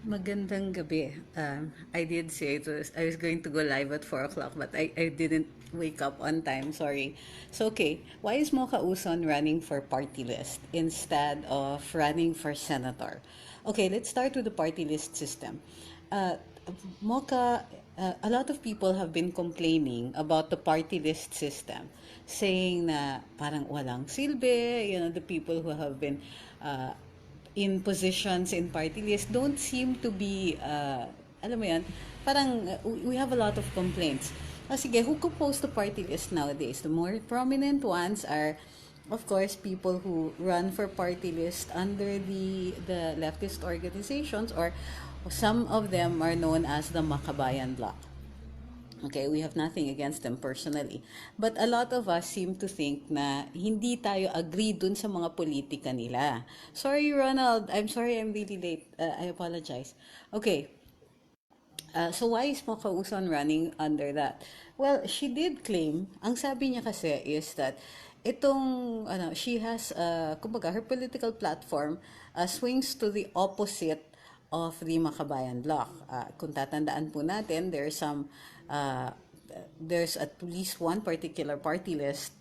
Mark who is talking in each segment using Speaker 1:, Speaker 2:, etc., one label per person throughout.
Speaker 1: Magandang gabi. I did say I was going to go live at 4 o'clock, but I didn't wake up on time. Sorry. So, okay. Why is Mocha Uson running for party list instead of running for senator? Okay, let's start with the party list system. Uh, Mocha, a lot of people have been complaining about the party list system, saying na parang walang silbi, the people who have been uh, in positions in party list don't seem to be, alam mo yan, parang we have a lot of complaints. Sige, who composed the party list nowadays? The more prominent ones are, of course, people who run for party list under the leftist organizations, or some of them are known as the Makabayan Bloc. Okay, we have nothing against them personally. But a lot of us seem to think na hindi tayo agree dun sa mga politika nila. Sorry, Ronald. I'm sorry I'm really late. I apologize. Okay, so why is Mokauson running under that? Well, she did claim, ang sabi niya kasi is that she has, kumbaga, her political platform swings to the opposite of the Makabayan Bloc. Kung tatandaan po natin, uh, there's at least one particular party list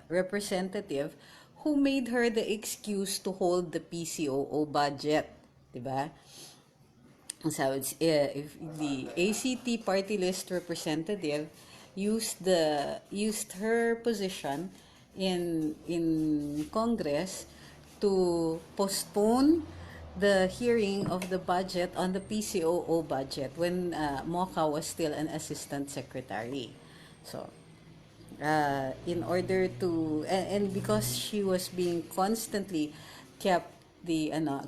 Speaker 1: representative who made her the excuse to hold the PCOO budget, diba? So if the ACT party list representative used her position in Congress to postpone the hearing of the budget on the PCOO budget when Mocha was still an assistant secretary. So in order to and because she was being constantly kept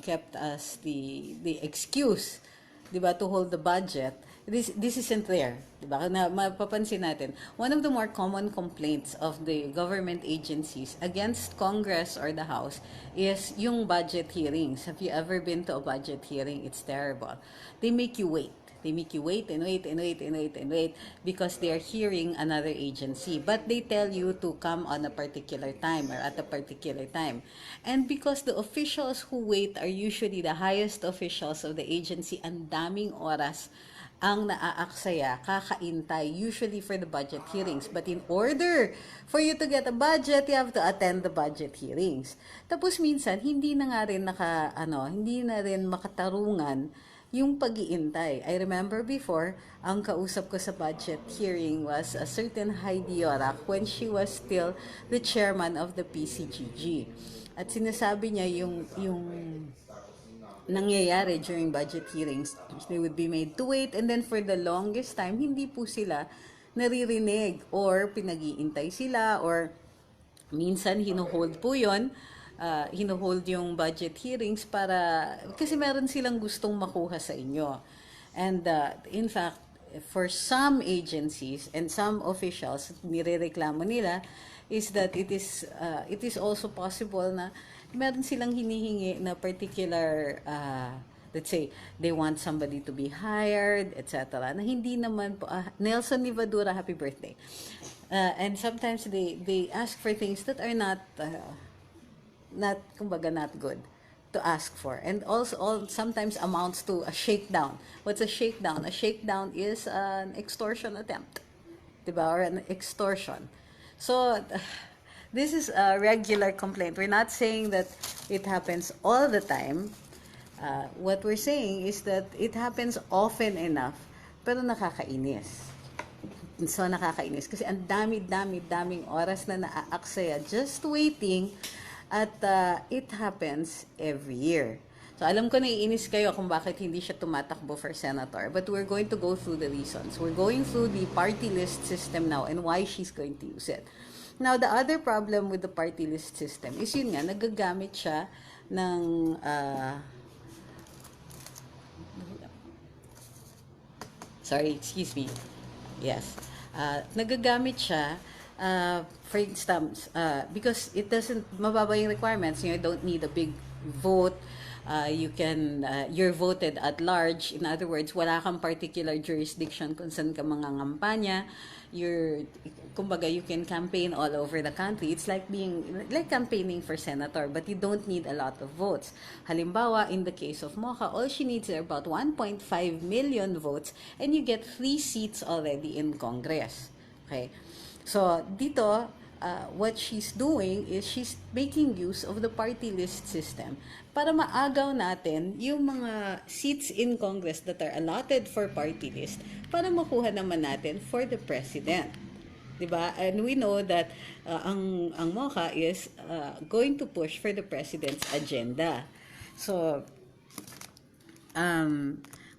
Speaker 1: kept as the excuse, 'di ba, to hold the budget. This isn't there, 'di ba? Na mapapansin natin, one of the more common complaints of the government agencies against Congress or the House is yung budget hearings. Have you ever been to a budget hearing? It's terrible. They make you wait. They make you wait and wait and wait and wait and wait because they are hearing another agency. But they tell you to come on a particular time or at a particular time. And because the officials who wait are usually the highest officials of the agency, ang daming oras ang naaaksaya, kakaintay, usually for the budget hearings. But in order for you to get a budget, you have to attend the budget hearings. Tapos minsan, hindi na rin makatarungan yung pag-iintay. I remember before, ang kausap ko sa budget hearing was a certain Heidi Yorak when she was still the chairman of the PCGG. At sinasabi niya yung nangyayari during budget hearings, they would be made to wait, and then for the longest time, hindi po sila naririnig or pinag-iintay sila, or minsan hinuhold po yon, hinuhold yung budget hearings para kasi meron silang gustong makuha sa inyo. And in fact, for some agencies and some officials, nirereklamo nila is that it is also possible na meron silang hinihingi na particular let's say they want somebody to be hired, etc. Na hindi naman po Nelson Nivadura, happy birthday. And sometimes they ask for things that are not kumbaga not good to ask for, and also sometimes amounts to a shakedown. What's a shakedown? A shakedown is an extortion attempt, diba, or an extortion. So this is a regular complaint. We're not saying that it happens all the time. What we're saying is that it happens often enough, pero nakakainis. So nakakainis kasi ang daming oras na naaaksaya just waiting, at it happens every year. So alam ko naiinis kayo kung bakit hindi siya tumatakbo for senator, but we're going to go through the reasons. We're going through the party list system now and why she's going to use it. Now, the other problem with the party list system is yun nga, nagagamit siya ng sorry, excuse me. Yes. Nagagamit siya, for instance, because it doesn't, mababa yung requirements. You don't need a big vote. you're voted at large. In other words, wala kang particular jurisdiction kung saan ka mangangampanya. Kumbaga, you can campaign all over the country. It's like campaigning for senator, but you don't need a lot of votes. Halimbawa, in the case of Mocha, all she needs are about 1.5 million votes, and you get 3 seats already in Congress. Okay? So, dito, what she's doing is she's making use of the party list system para maagaw natin yung mga seats in Congress that are allotted for party list para makuha naman natin for the president. Diba? And we know that ang Mocha is going to push for the president's agenda. So,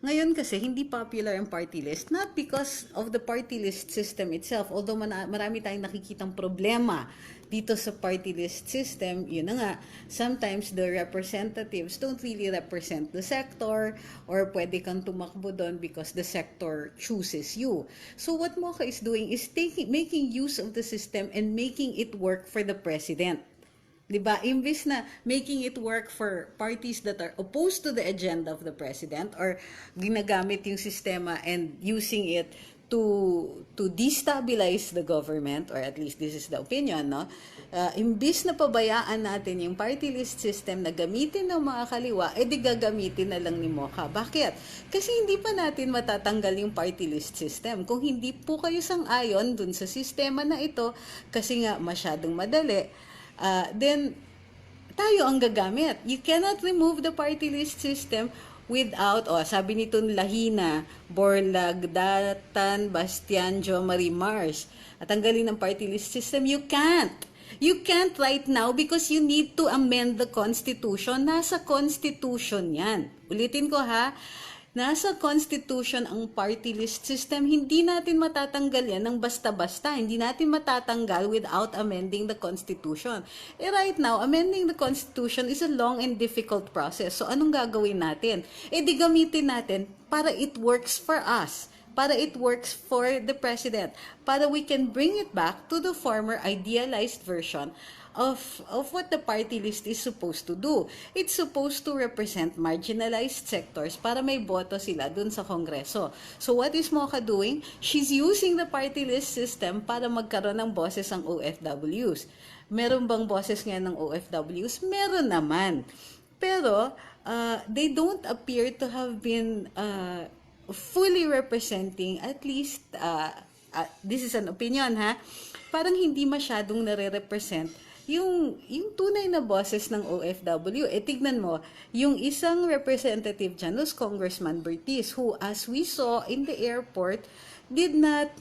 Speaker 1: ngayon kasi, hindi popular ang party list, not because of the party list system itself, although marami tayong nakikitang problema dito sa party list system. Yun na nga, sometimes the representatives don't really represent the sector, or pwede kang tumakbo doon because the sector chooses you. So what Mocha is doing is making use of the system and making it work for the president. Diba? Imbis na making it work for parties that are opposed to the agenda of the president, or ginagamit yung sistema and using it to destabilize the government, or at least this is the opinion, no? Imbis na pabayaan natin yung party list system na gamitin ng mga kaliwa, edi gagamitin na lang ni Mocha. Bakit? Kasi hindi pa natin matatanggal yung party list system. Kung hindi po kayo sang-ayon dun sa sistema na ito, kasi nga masyadong madali, then tayo ang gagamit. You cannot remove the party list system without, sabi nito Lahina, Borlag, Datan, Bastian, Jo Marie Mars, at tanggalin ng party list system. You can't. You can't right now because you need to amend the Constitution. Nasa Constitution yan. Ulitin ko ha. Nasa Constitution ang party list system. Hindi natin matatanggal yan ng basta-basta. Hindi natin matatanggal without amending the Constitution. Right now, amending the Constitution is a long and difficult process. So, anong gagawin natin? Di gamitin natin para it works for us. Para it works for the president. Para we can bring it back to the former idealized version of what the party list is supposed to do. It's supposed to represent marginalized sectors para may boto sila dun sa Kongreso. So what is Mocha doing? She's using the party list system para magkaroon ng boses ang OFWs. Meron bang boses ngayon ng OFWs? Meron naman. Pero they don't appear to have been fully representing, at least this is an opinion ha, parang hindi masyadong nare-represent yung tunay na boses ng OFW. Tignan mo, yung isang representative dyan was Congressman Bertiz, who, as we saw in the airport, did not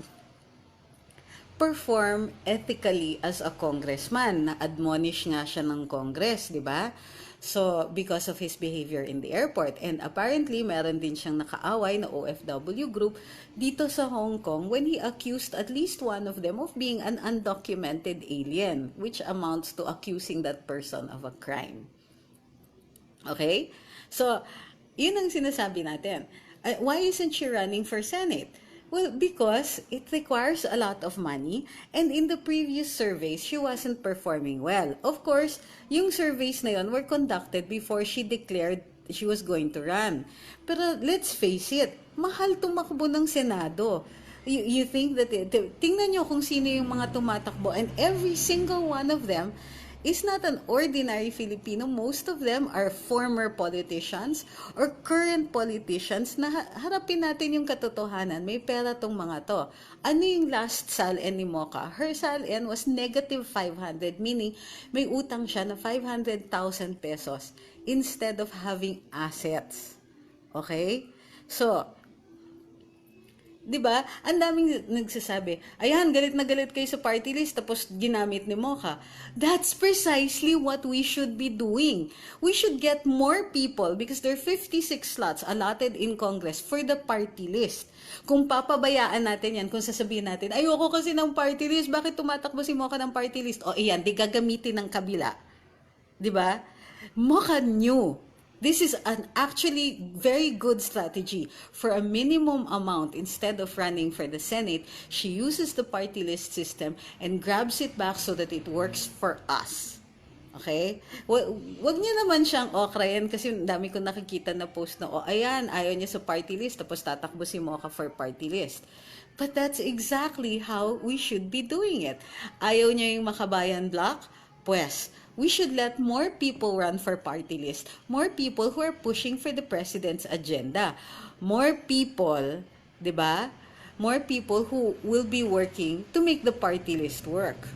Speaker 1: perform ethically as a congressman. Na-admonish nga siya ng Congress, di ba? So, because of his behavior in the airport. And apparently, meron din siyang nakaaway na OFW group dito sa Hong Kong when he accused at least one of them of being an undocumented alien, which amounts to accusing that person of a crime. Okay? So, yun ang sinasabi natin. Why isn't she running for Senate? Well, because it requires a lot of money, and in the previous surveys, she wasn't performing well. Of course, yung surveys na yun were conducted before she declared she was going to run. Pero let's face it, mahal tumakbo ng Senado. You think that, tingnan nyo kung sino yung mga tumatakbo, and every single one of them is not an ordinary Filipino. Most of them are former politicians or current politicians na harapin natin yung katotohanan. May pera tong mga to. Ano yung last SALN ni Mocha? Her SALN was negative 500, meaning may utang siya na 500,000 pesos instead of having assets. Okay? So, diba? Ang daming nagsasabi, ayan, galit na galit kayo sa party list, tapos ginamit ni Mocha. That's precisely what we should be doing. We should get more people, because there are 56 slots allotted in Congress for the party list. Kung papabayaan natin yan, kung sasabihin natin, ayoko kasi ng party list, bakit tumatakbo si Mocha ng party list? O iyan, di gagamitin ng kabila. Diba? Mocha knew. This is an actually very good strategy. For a minimum amount, instead of running for the Senate, she uses the party list system and grabs it back so that it works for us. Okay? Wag niyo naman siyang okrayan kasi dami ko nakikita na post na, oh, ayan, ayaw niya sa party list, tapos tatakbo si Mocha for party list. But that's exactly how we should be doing it. Ayaw niya yung Makabayan Block? Pues, we should let more people run for party list. More people who are pushing for the president's agenda. More people, di ba? More people who will be working to make the party list work.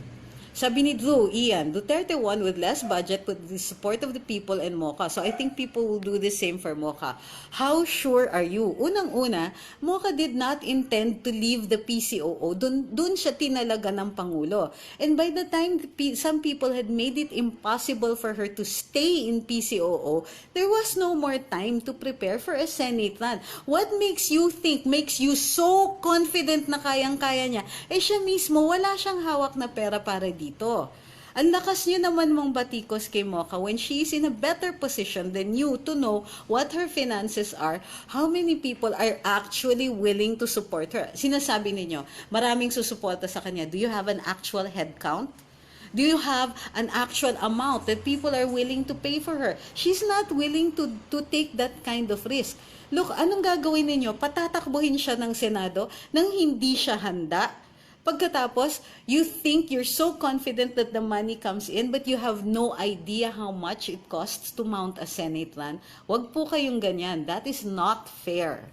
Speaker 1: Sabi ni Drew, Ian, Duterte won with less budget with the support of the people and Mocha. So I think people will do the same for Mocha. How sure are you? Unang-una, Mocha did not intend to leave the PCOO. Dun siya tinalaga ng Pangulo. And by the time some people had made it impossible for her to stay in PCOO, there was no more time to prepare for a Senate run. What makes you so confident na kayang-kaya niya? Eh siya mismo, wala siyang hawak na pera para dito. Ang lakas niyo naman mong batikos kay Mocha when she is in a better position than you to know what her finances are, how many people are actually willing to support her. Sinasabi ninyo, maraming susuporta sa kanya. Do you have an actual head count? Do you have an actual amount that people are willing to pay for her? She's not willing to take that kind of risk. Look, anong gagawin ninyo? Patatakbuhin siya ng Senado nang hindi siya handa. Pagkatapos, you think you're so confident that the money comes in but you have no idea how much it costs to mount a Senate run. Wag po kayong ganyan. That is not fair.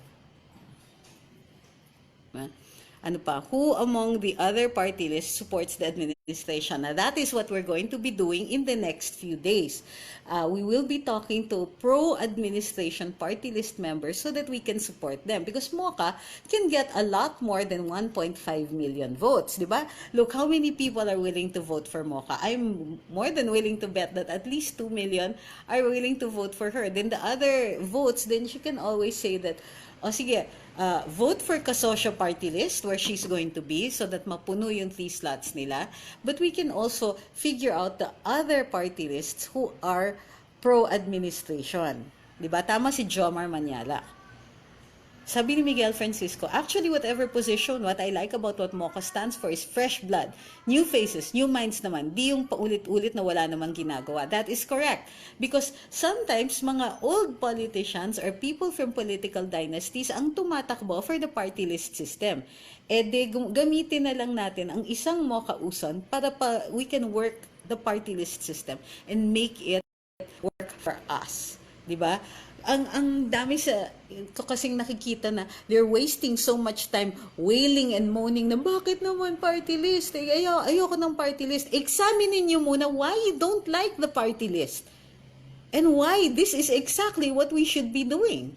Speaker 1: Ano pa? Who among the other party lists supports the administration? Now, that is what we're going to be doing in the next few days. We will be talking to pro-administration party list members so that we can support them because Mocha can get a lot more than 1.5 million votes, di ba? Look how many people are willing to vote for Mocha. I'm more than willing to bet that at least 2 million are willing to vote for her. Then the other votes, then she can always say that, oh, sige, vote for Kasosyo party list where she's going to be so that mapuno yung 3 slots nila. But we can also figure out the other party lists who are pro-administration. Diba? Tama si Jomar Manyala. Sabi ni Miguel Francisco, actually whatever position, what I like about what Mocha stands for is fresh blood, new faces, new minds naman, di yung paulit-ulit na wala namang ginagawa. That is correct. Because sometimes mga old politicians or people from political dynasties ang tumatakbo for the party list system. Eh de gamitin na lang natin ang isang Mocha Uson para we can work the party list system and make it work for us. Diba? Ang dami sa ko kasing nakikita na they're wasting so much time wailing and moaning na bakit naman party list? Ayoko ng party list. Examine niyo muna why you don't like the party list. And why this is exactly what we should be doing.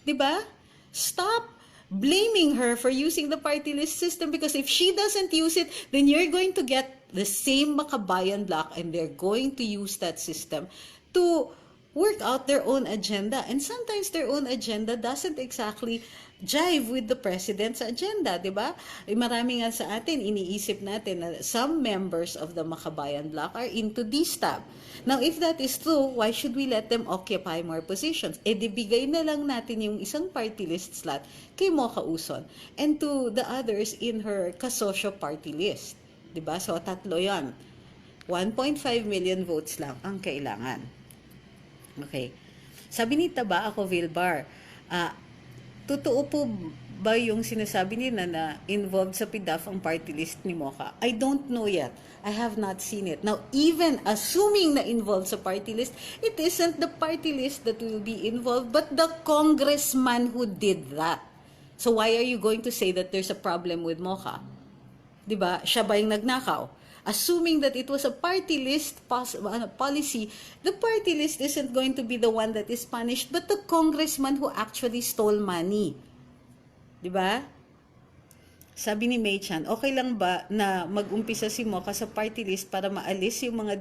Speaker 1: 'Di ba? Stop blaming her for using the party list system because if she doesn't use it, then you're going to get the same Makabayan Block and they're going to use that system to work out their own agenda. And sometimes their own agenda doesn't exactly jive with the president's agenda, di ba? Marami nga sa atin, iniisip natin na some members of the Makabayan Bloc are into DSTAB. Now, if that is true, why should we let them occupy more positions? E di bigay na lang natin yung isang party list slot kay Mocha Uson and to the others in her kasosyo party list. Di ba? So, tatlo yan. 1.5 million votes lang ang kailangan. Okay. Sabi ni Taba ako Vilbar, totoo po ba yung sinasabi nila na involved sa PDAF ang party list ni Mocha? I don't know yet. I have not seen it. Now, even assuming na involved sa party list, it isn't the party list that will be involved, but the congressman who did that. So why are you going to say that there's a problem with Mocha? Diba? Siya ba yung nagnakaw? Assuming that it was a party list policy, the party list isn't going to be the one that is punished, but the congressman who actually stole money. Diba? Sabi ni May Chan, okay lang ba na mag-umpisa si Mocha sa party list para maalis yung mga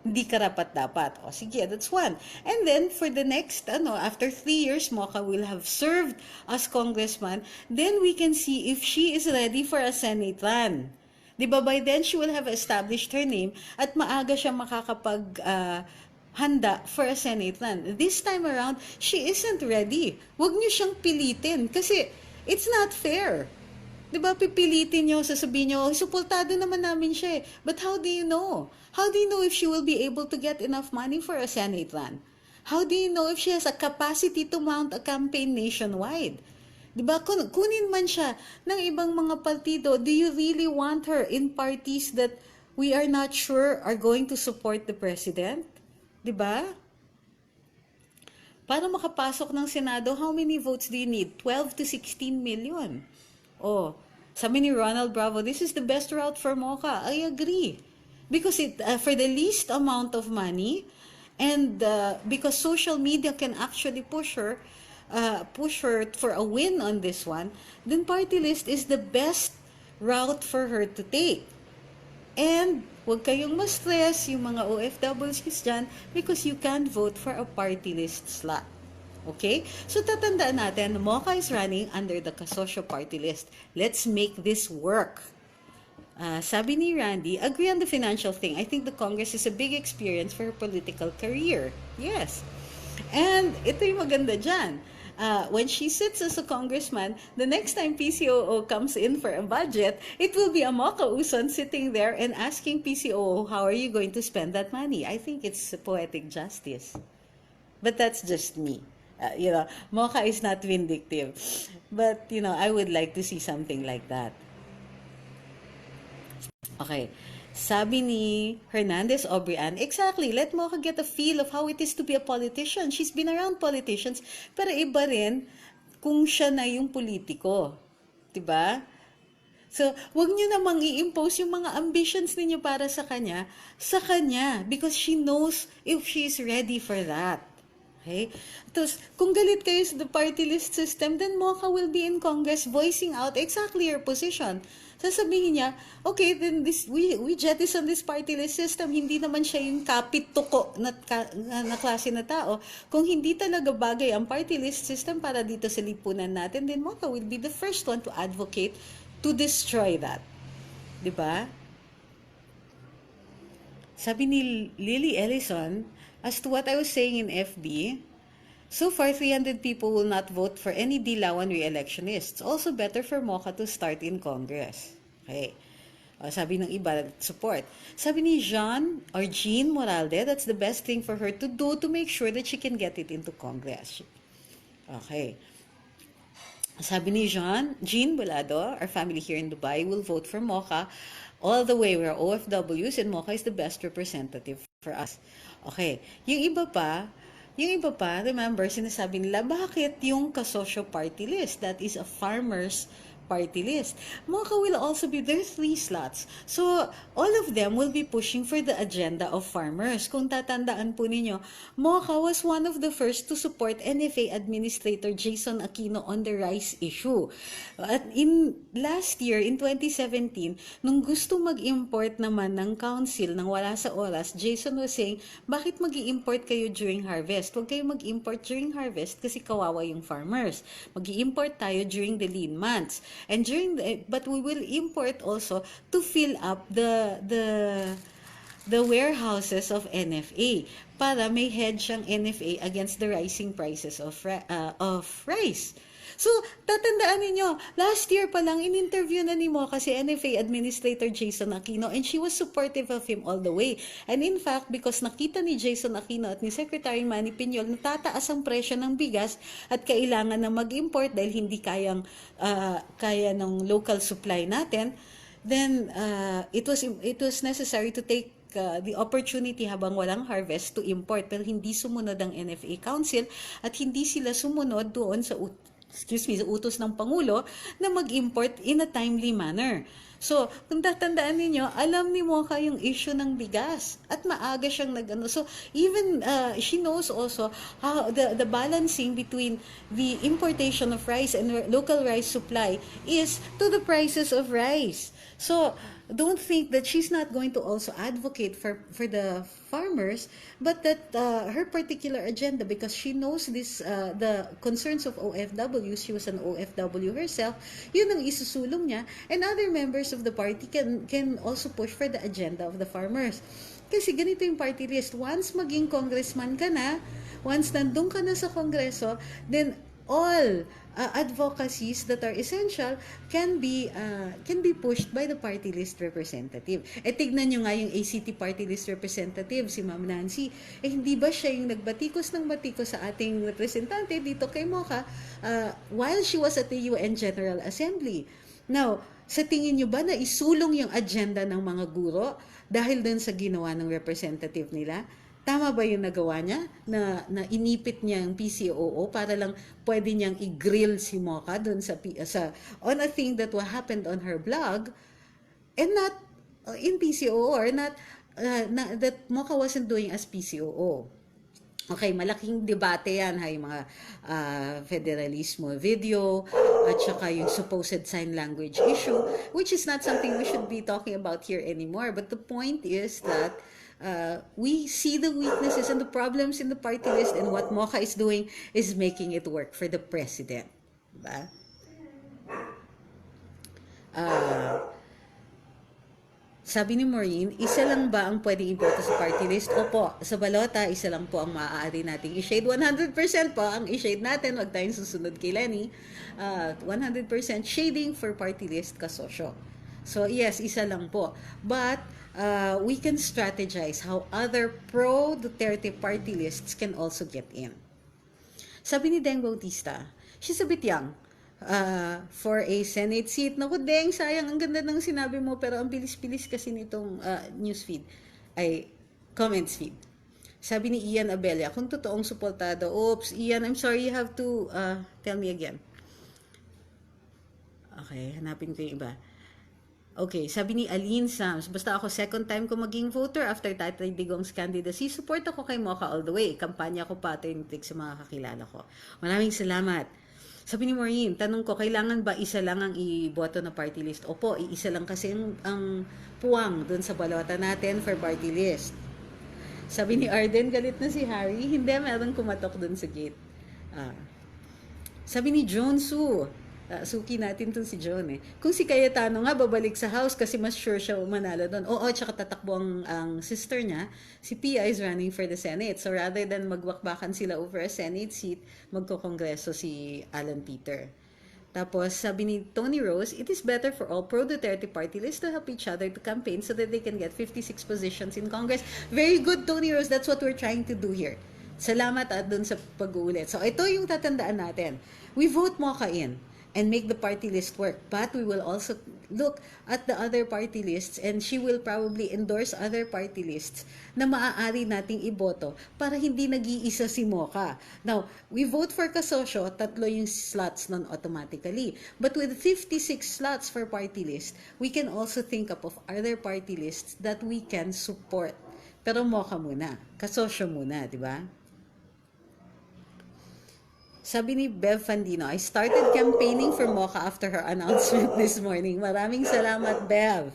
Speaker 1: di karapat-dapat? O sige, that's one. And then, for the next, after 3 years, Mocha will have served as congressman, then we can see if she is ready for a Senate run. Diba, by then, she will have established her name at maaga siya handa for a Senate run. This time around, she isn't ready. Huwag niyo siyang pilitin kasi it's not fair. 'Di ba pipilitin nyo, sasabihin nyo, suportado naman namin siya eh. But how do you know? How do you know if she will be able to get enough money for a Senate run? How do you know if she has a capacity to mount a campaign nationwide? 'Di ba? Kunin man siya ng ibang mga partido, do you really want her in parties that we are not sure are going to support the president? 'Di ba? Para makapasok ng Senado, how many votes do you need? 12 to 16 million. Oh, sabi ni Ronald Bravo, this is the best route for Mocha. I agree. Because for the least amount of money, and because social media can actually push her for a win on this one, then party list is the best route for her to take. And huwag kayong ma-stress yung mga OFWs dyan because you can't vote for a party list slot. Okay? So tatandaan natin, Mocha is running under the Kasosyo party list. Let's make this work. Sabi ni Randy, agree on the financial thing. I think the Congress is a big experience for her political career. Yes. And ito yung maganda dyan. When she sits as a congressman, the next time PCOO comes in for a budget, it will be a Mocha Uson sitting there and asking PCOO, how are you going to spend that money? I think it's poetic justice. But that's just me. Mocha is not vindictive. But, I would like to see something like that. Okay. Sabi ni Hernandez Obrian, exactly, let Mocha get a feel of how it is to be a politician. She's been around politicians, pero iba rin kung siya na yung politiko. Diba? So, wag nyo namang i-impose yung mga ambitions ninyo para sa kanya, because she knows if she's ready for that. Okay? Tapos, kung galit kayo sa the party list system, then Mocha will be in Congress voicing out exactly her position. Sasabihin niya, okay, then we jettison this party list system. Hindi naman siya yung kapit-tuko na klase na tao. Kung hindi talaga bagay ang party list system para dito sa lipunan natin, then Mocha will be the first one to advocate to destroy that. Diba? Sabi ni Lily Ellison, as to what I was saying in FB, so far 300 people will not vote for any Dilawan re-electionists. Also better for Mocha to start in Congress. Okay. Sabi ng iba, support. Sabi ni Jean Moralde, that's the best thing for her to do to make sure that she can get it into Congress. Okay. Sabi ni Jean Bolado, our family here in Dubai will vote for Mocha all the way. We're OFWs and Mocha is the best representative for us. Okay. Yung iba pa, remember, sinasabi nila, bakit yung Kasosyo party list? That is a farmers party list. Mocha will also be, there 3 slots. So, all of them will be pushing for the agenda of farmers. Kung tatandaan po ninyo, Mocha was one of the first to support NFA Administrator Jason Aquino on the rice issue. At last year, in 2017, nung gusto mag-import naman ng council nang wala sa oras, Jason was saying, bakit mag-i-import kayo during harvest? Huwag kayo mag-import during harvest kasi kawawa yung farmers. Mag-i-import tayo during the lean months. And but we will import also to fill up the warehouses of NFA para may hedge ang NFA against the rising prices of rice. So, tatandaan ninyo, last year pa lang, in-interview na ni Mocha si NFA Administrator Jason Aquino and she was supportive of him all the way. And in fact, because nakita ni Jason Aquino at ni Secretary Manny Piñol na tataas ang presyo ng bigas at kailangan na mag-import dahil hindi kaya ng local supply natin, then it was necessary to take the opportunity habang walang harvest to import, pero hindi sumunod ang NFA Council at hindi sila sumunod doon sa utos ng Pangulo na mag-import in a timely manner. So, kung tatandaan ninyo, alam ni Mocha yung issue ng bigas at maaga siyang nag-ano. So, even she knows also how the balancing between the importation of rice and local rice supply is to the prices of rice. So, don't think that she's not going to also advocate for the farmers, but that her particular agenda, because she knows the concerns of OFWs, she was an OFW herself, yun ang isusulong niya, and other members of the party can also push for the agenda of the farmers. Kasi ganito yung party list, once maging congressman ka na, once nandun ka na sa kongreso, then all advocacies that are essential can be pushed by the party list representative. Tignan nyo nga yung ACT party list representative, si Ma'am Nancy. Hindi ba siya yung nagbatikos ng batikos sa ating representante dito kay Mocha while she was at the UN General Assembly? Now, sa tingin nyo ba na isulong yung agenda ng mga guro dahil dun sa ginawa ng representative nila? Tama ba yung nagawa niya na inipit niya ang PCOO para lang pwede niyang i-grill si Mocha dun sa on a thing that happened on her blog and not in PCOO or not that Mocha wasn't doing as PCOO. Okay, malaking debate yan, yung mga federalismo video at saka yung supposed sign language issue, which is not something we should be talking about here anymore. But the point is that we see the weaknesses and the problems in the party list, and what Mocha is doing is making it work for the president. Diba? Sabi ni Maureen, isa lang ba ang pwedeng iboto sa party list? Opo, sa balota, isa lang po ang maaari nating i-shade. 100% po ang i-shade natin. Huwag tayong susunod kay Lenny. 100% shading for party list kasosyo. So yes, isa lang po. But we can strategize how other pro-Duterte party lists can also get in. Sabi ni Deng Bautista, she's a bit young for a Senate seat. Naku, Deng, sayang, ang ganda ng sinabi mo, pero ang bilis-bilis kasi nitong newsfeed, ay comments feed. Sabi ni Ian Abella, kung totoong suportado, oops, Ian, I'm sorry, you have to tell me again. Okay, hanapin ko yung iba. Okay, sabi ni Aline Sams, basta ako second time ko maging voter after Tatay Digong's candidacy, support ako kay Mocha all the way. Kampanya ko pa ito yung sa mga kakilala ko. Maraming salamat. Sabi ni Maureen, tanong ko, kailangan ba isa lang ang iboto na party list? Opo, iisa lang kasi ang puwang dun sa balota natin for party list. Sabi ni Arden, galit na si Harry. Hindi, meron kumatok dun sa gate. Sabi ni John Su, suki natin to si John kung si Cayetano nga babalik sa house kasi mas sure siya manalo doon. Oo, tsaka tatakbo ang sister niya, si Pia is running for the Senate. So rather than magwakbakan sila over a Senate seat, magkokongreso si Alan Peter. Tapos sabi ni Tony Rose, it is better for all pro-Duterte party lists to help each other to campaign so that they can get 56 positions in Congress. Very good, Tony Rose. That's what we're trying to do here. Salamat at dun sa pag-uulit. So ito yung tatandaan natin. We vote Mocha in and make the party list work. But we will also look at the other party lists, and she will probably endorse other party lists na maaari nating iboto para hindi nag-iisa si Mocha. Now, we vote for kasosyo, 3 yung slots nun automatically. But with 56 slots for party list, we can also think up of other party lists that we can support. Pero Mocha muna, kasosyo muna, di ba? Sabi ni Bev Fandino, I started campaigning for Mocha after her announcement this morning. Maraming salamat, Bev.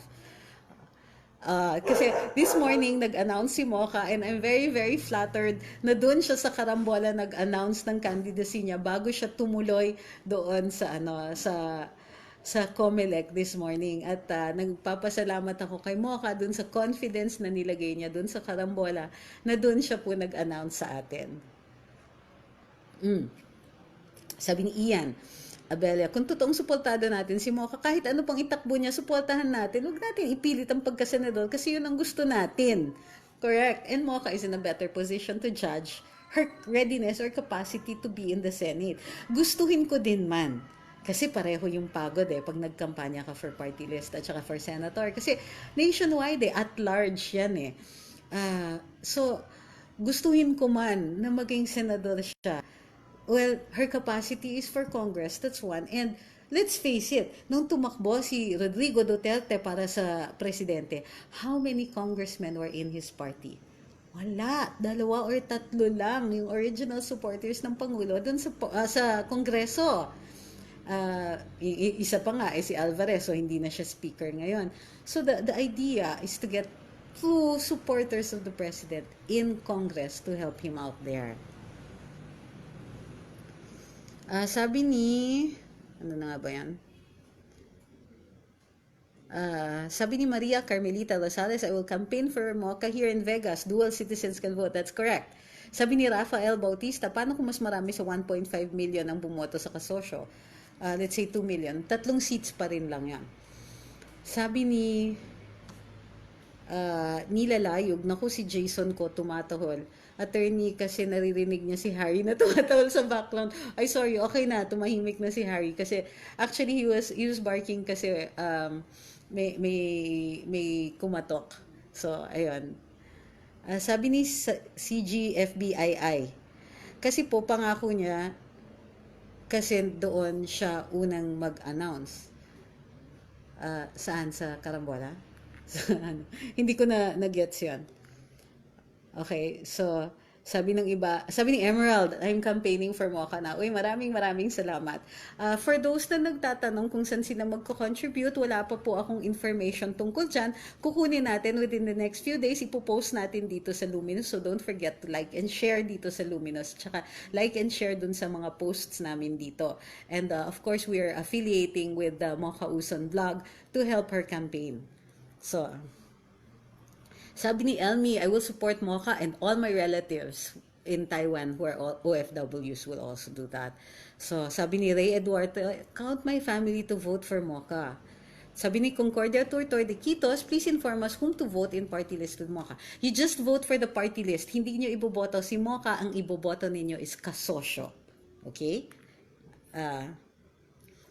Speaker 1: Kasi this morning, nag-announce si Mocha and I'm very, very flattered na doon siya sa karambola nag-announce ng candidacy niya bago siya tumuloy doon sa COMELEC this morning. At nagpapasalamat ako kay Mocha doon sa confidence na nilagay niya doon sa karambola na doon siya po nag-announce sa atin. Sabi ni Ian Abella, kung totoong suportado natin si Mocha, kahit ano pang itakbo niya, suportahan natin. Huwag natin ipilit ang pagkasenador kasi yun ang gusto natin. Correct? And Mocha is in a better position to judge her readiness or capacity to be in the Senate. Gustuhin ko din man. Kasi pareho yung pagod pag nagkampanya ka for party list at saka for senator. Kasi nationwide at large yan so, gustuhin ko man na maging senador siya. Well, her capacity is for Congress, that's one. And let's face it, nung tumakbo si Rodrigo Duterte para sa presidente, how many congressmen were in his party? Wala. 2 or 3 lang yung original supporters ng Pangulo dun sa Kongreso. Isa pa nga si Alvarez, so hindi na siya speaker ngayon. So the idea is to get 2 supporters of the president in Congress to help him out there. Sabi ni, ano na nga ba yan? Sabi ni Maria Carmelita Rosales, I will campaign for Mocha here in Vegas. Dual citizens can vote. That's correct. Sabi ni Rafael Bautista, paano kung mas marami sa 1.5 million ang bumoto sa kasosyo? Let's say 2 million. 3 seats pa rin lang yan. Sabi ni Lalayog, naku si Jason ko tumatahol. Attorney kasi naririnig niya si Harry na tumatahol sa background. Ay sorry, okay na, tumahimik na si Harry kasi actually he was barking kasi may kumatok. So ayun. Sabi ni CGFBII, kasi po pangako niya kasi doon siya unang mag-announce. Saan? Sa Karambola? Hindi ko na nag-gets yun. Okay, so sabi ng iba, sabi ni Emerald, I'm campaigning for mocha na. Uy, maraming salamat. For those na nagtatanong kung saan sila magko-contribute, wala pa po akong information tungkol dyan. Kukunin natin within the next few days. Ipopost natin dito sa Luminous. So don't forget to like and share dito sa Luminous. Tsaka like and share dun sa mga posts namin dito. And of course, we are affiliating with the Mocha Uson vlog to help her campaign. So, sabi ni Elmi, I will support Mocha and all my relatives in Taiwan who are all OFWs will also do that. So, sabi ni Ray Eduardo, count my family to vote for Mocha. Sabi ni Concordia Turtor de Quitos, please inform us whom to vote in party list with Mocha. You just vote for the party list. Hindi nyo iboboto si Mocha, ang iboboto ninyo is kasosyo. Okay?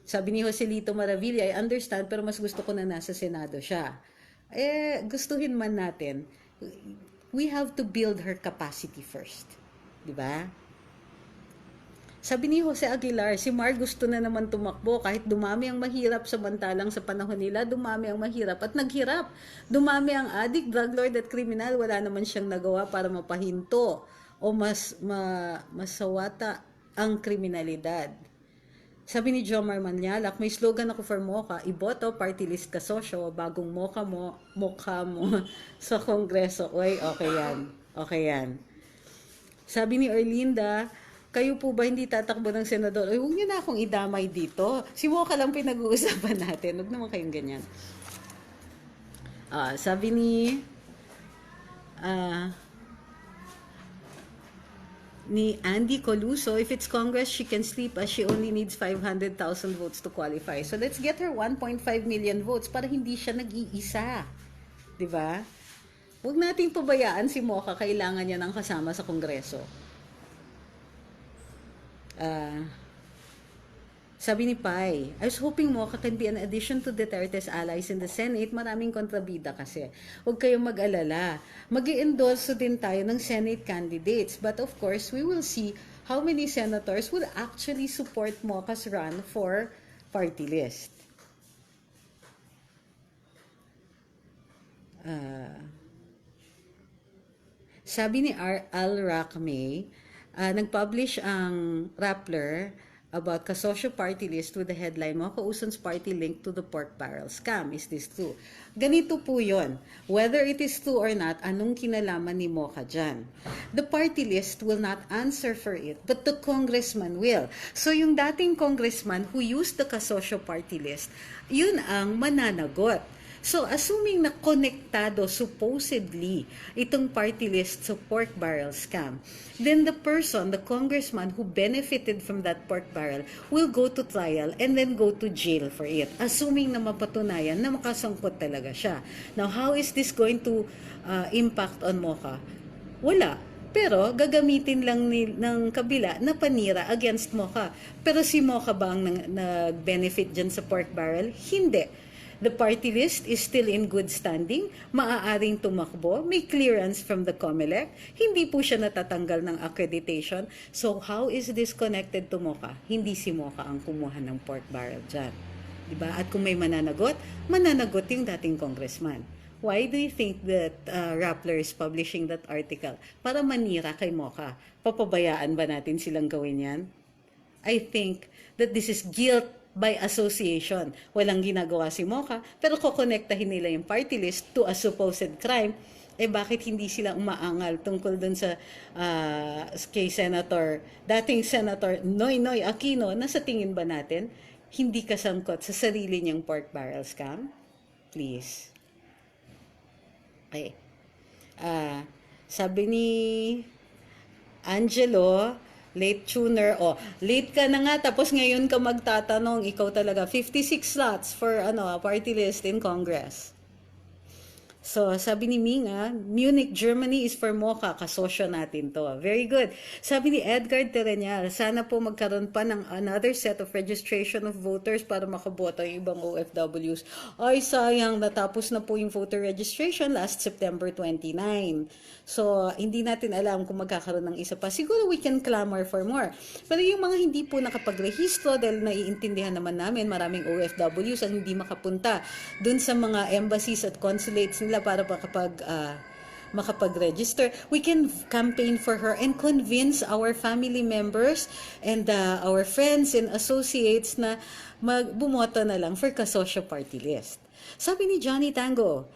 Speaker 1: Sabi ni Joselito Maravilla, I understand pero mas gusto ko na nasa Senado siya. Gustuhin man natin, we have to build her capacity first. Diba? Sabi ni Jose Aguilar, si Mar gusto na naman tumakbo kahit dumami ang mahirap samantalang sa panahon nila, dumami ang mahirap at naghirap. Dumami ang addict, drug lord at kriminal, wala naman siyang nagawa para mapahinto o masawata ang kriminalidad. Sabi ni Jomar Manyalak, may slogan ako for Mocha, iboto, party list kasosyo, bagong mocha mo sa kongreso. Uy, okay yan. Okay yan. Sabi ni Erlinda, kayo po ba hindi tatakbo ng senador? Uy, huwag niyo na akong idamay dito. Si Mocha lang pinag-uusapan natin. Huwag naman kayong ganyan. Sabi ni Andy Coluso, if it's Congress, she can sleep as she only needs 500,000 votes to qualify. So let's get her 1.5 million votes para hindi siya nag-iisa. Diba? Huwag nating pabayaan si Mocha, kailangan niya ng kasama sa Kongreso. Sabi ni Pai, I was hoping Mocha can be an addition to Duterte's allies in the Senate. Maraming kontrabida kasi. Huwag kayong mag-alala. Mag-i-endorse din tayo ng Senate candidates. But of course, we will see how many senators will actually support Mocha's run for party list. Sabi ni Al Rakmay, nag-publish ang Rappler about kasosyo party list with the headline, Mocha Uson's party linked to the pork barrel scam. Is this true? Ganito po yon. Whether it is true or not, anong kinalaman ni Mocha dyan? The party list will not answer for it, but the congressman will. So yung dating congressman who used the kasosyo party list, yun ang mananagot. So, assuming na konektado supposedly itong party list sa pork barrel scam, then the person, the congressman who benefited from that pork barrel will go to trial and then go to jail for it. Assuming na mapatunayan na makasangkot talaga siya. Now, how is this going to impact on Mocha? Wala. Pero gagamitin lang ng kabila na panira against Mocha. Pero si Mocha ba ang nag-benefit dyan sa pork barrel? Hindi. The party list is still in good standing, maaaring tumakbo, may clearance from the COMELEC, hindi po siya natatanggal ng accreditation. So how is this connected to Mocha? Hindi si Mocha ang kumuha ng pork barrel dyan. Diba? At kung may mananagot yung dating congressman. Why do you think that Rappler is publishing that article? Para manira kay Mocha. Papabayaan ba natin silang gawin yan? I think that this is guilt by association. Walang ginagawa si Mocha, pero kukonektahin nila yung party list to a supposed crime. Bakit hindi sila umaangal tungkol dun sa kay dating Senator Noynoy Aquino, na sa tingin ba natin, hindi kasangkot sa sarili niyang pork barrel scam? Please. Okay. Sabi ni Angelo, late tuner. Oh, late ka na nga, tapos ngayon ka magtatanong, ikaw talaga. 56 slots for party list in Congress. So, sabi ni Minga, Munich, Germany is for mocha. Kasosyo natin to. Very good. Sabi ni Edgar Terreñal, sana po magkaroon pa ng another set of registration of voters para makaboto yung ibang OFWs. Ay, sayang. Natapos na po yung voter registration last September 29. So, hindi natin alam kung magkakaroon ng isa pa. Siguro we can clamor for more. Pero yung mga hindi po nakapagrehistro, dahil naiintindihan naman namin, maraming OFWs ang hindi makapunta dun sa mga embassies at consulates nila para makapag-register. We can campaign for her and convince our family members and our friends and associates na bumoto na lang for kasosyo party list. Sabi ni Johnny Tango,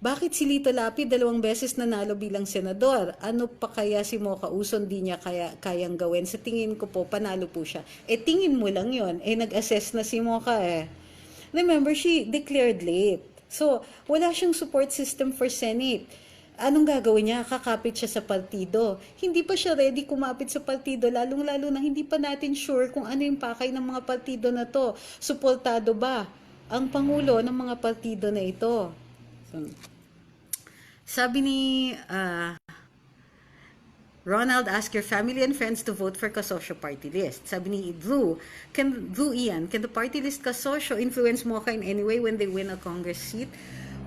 Speaker 1: bakit si Lito Lapid 2 beses nanalo bilang senador? Ano pa kaya si Mocha Uson di niya kayang gawin? Sa tingin ko po, panalo po siya. Tingin mo lang yon. Nag-assess na si Mocha Remember, she declared late. So, wala siyang support system for Senate. Anong gagawin niya? Kakapit siya sa partido. Hindi pa siya ready kumapit sa partido, lalong-lalo na hindi pa natin sure kung ano yung pakay ng mga partido na to. Suportado ba ang Pangulo ng mga partido na ito? So, sabi ni Ronald, ask your family and friends to vote for kasosyo party list. Sabi ni Drew Ian, can the party list kasosyo influence Mocha in any way when they win a Congress seat?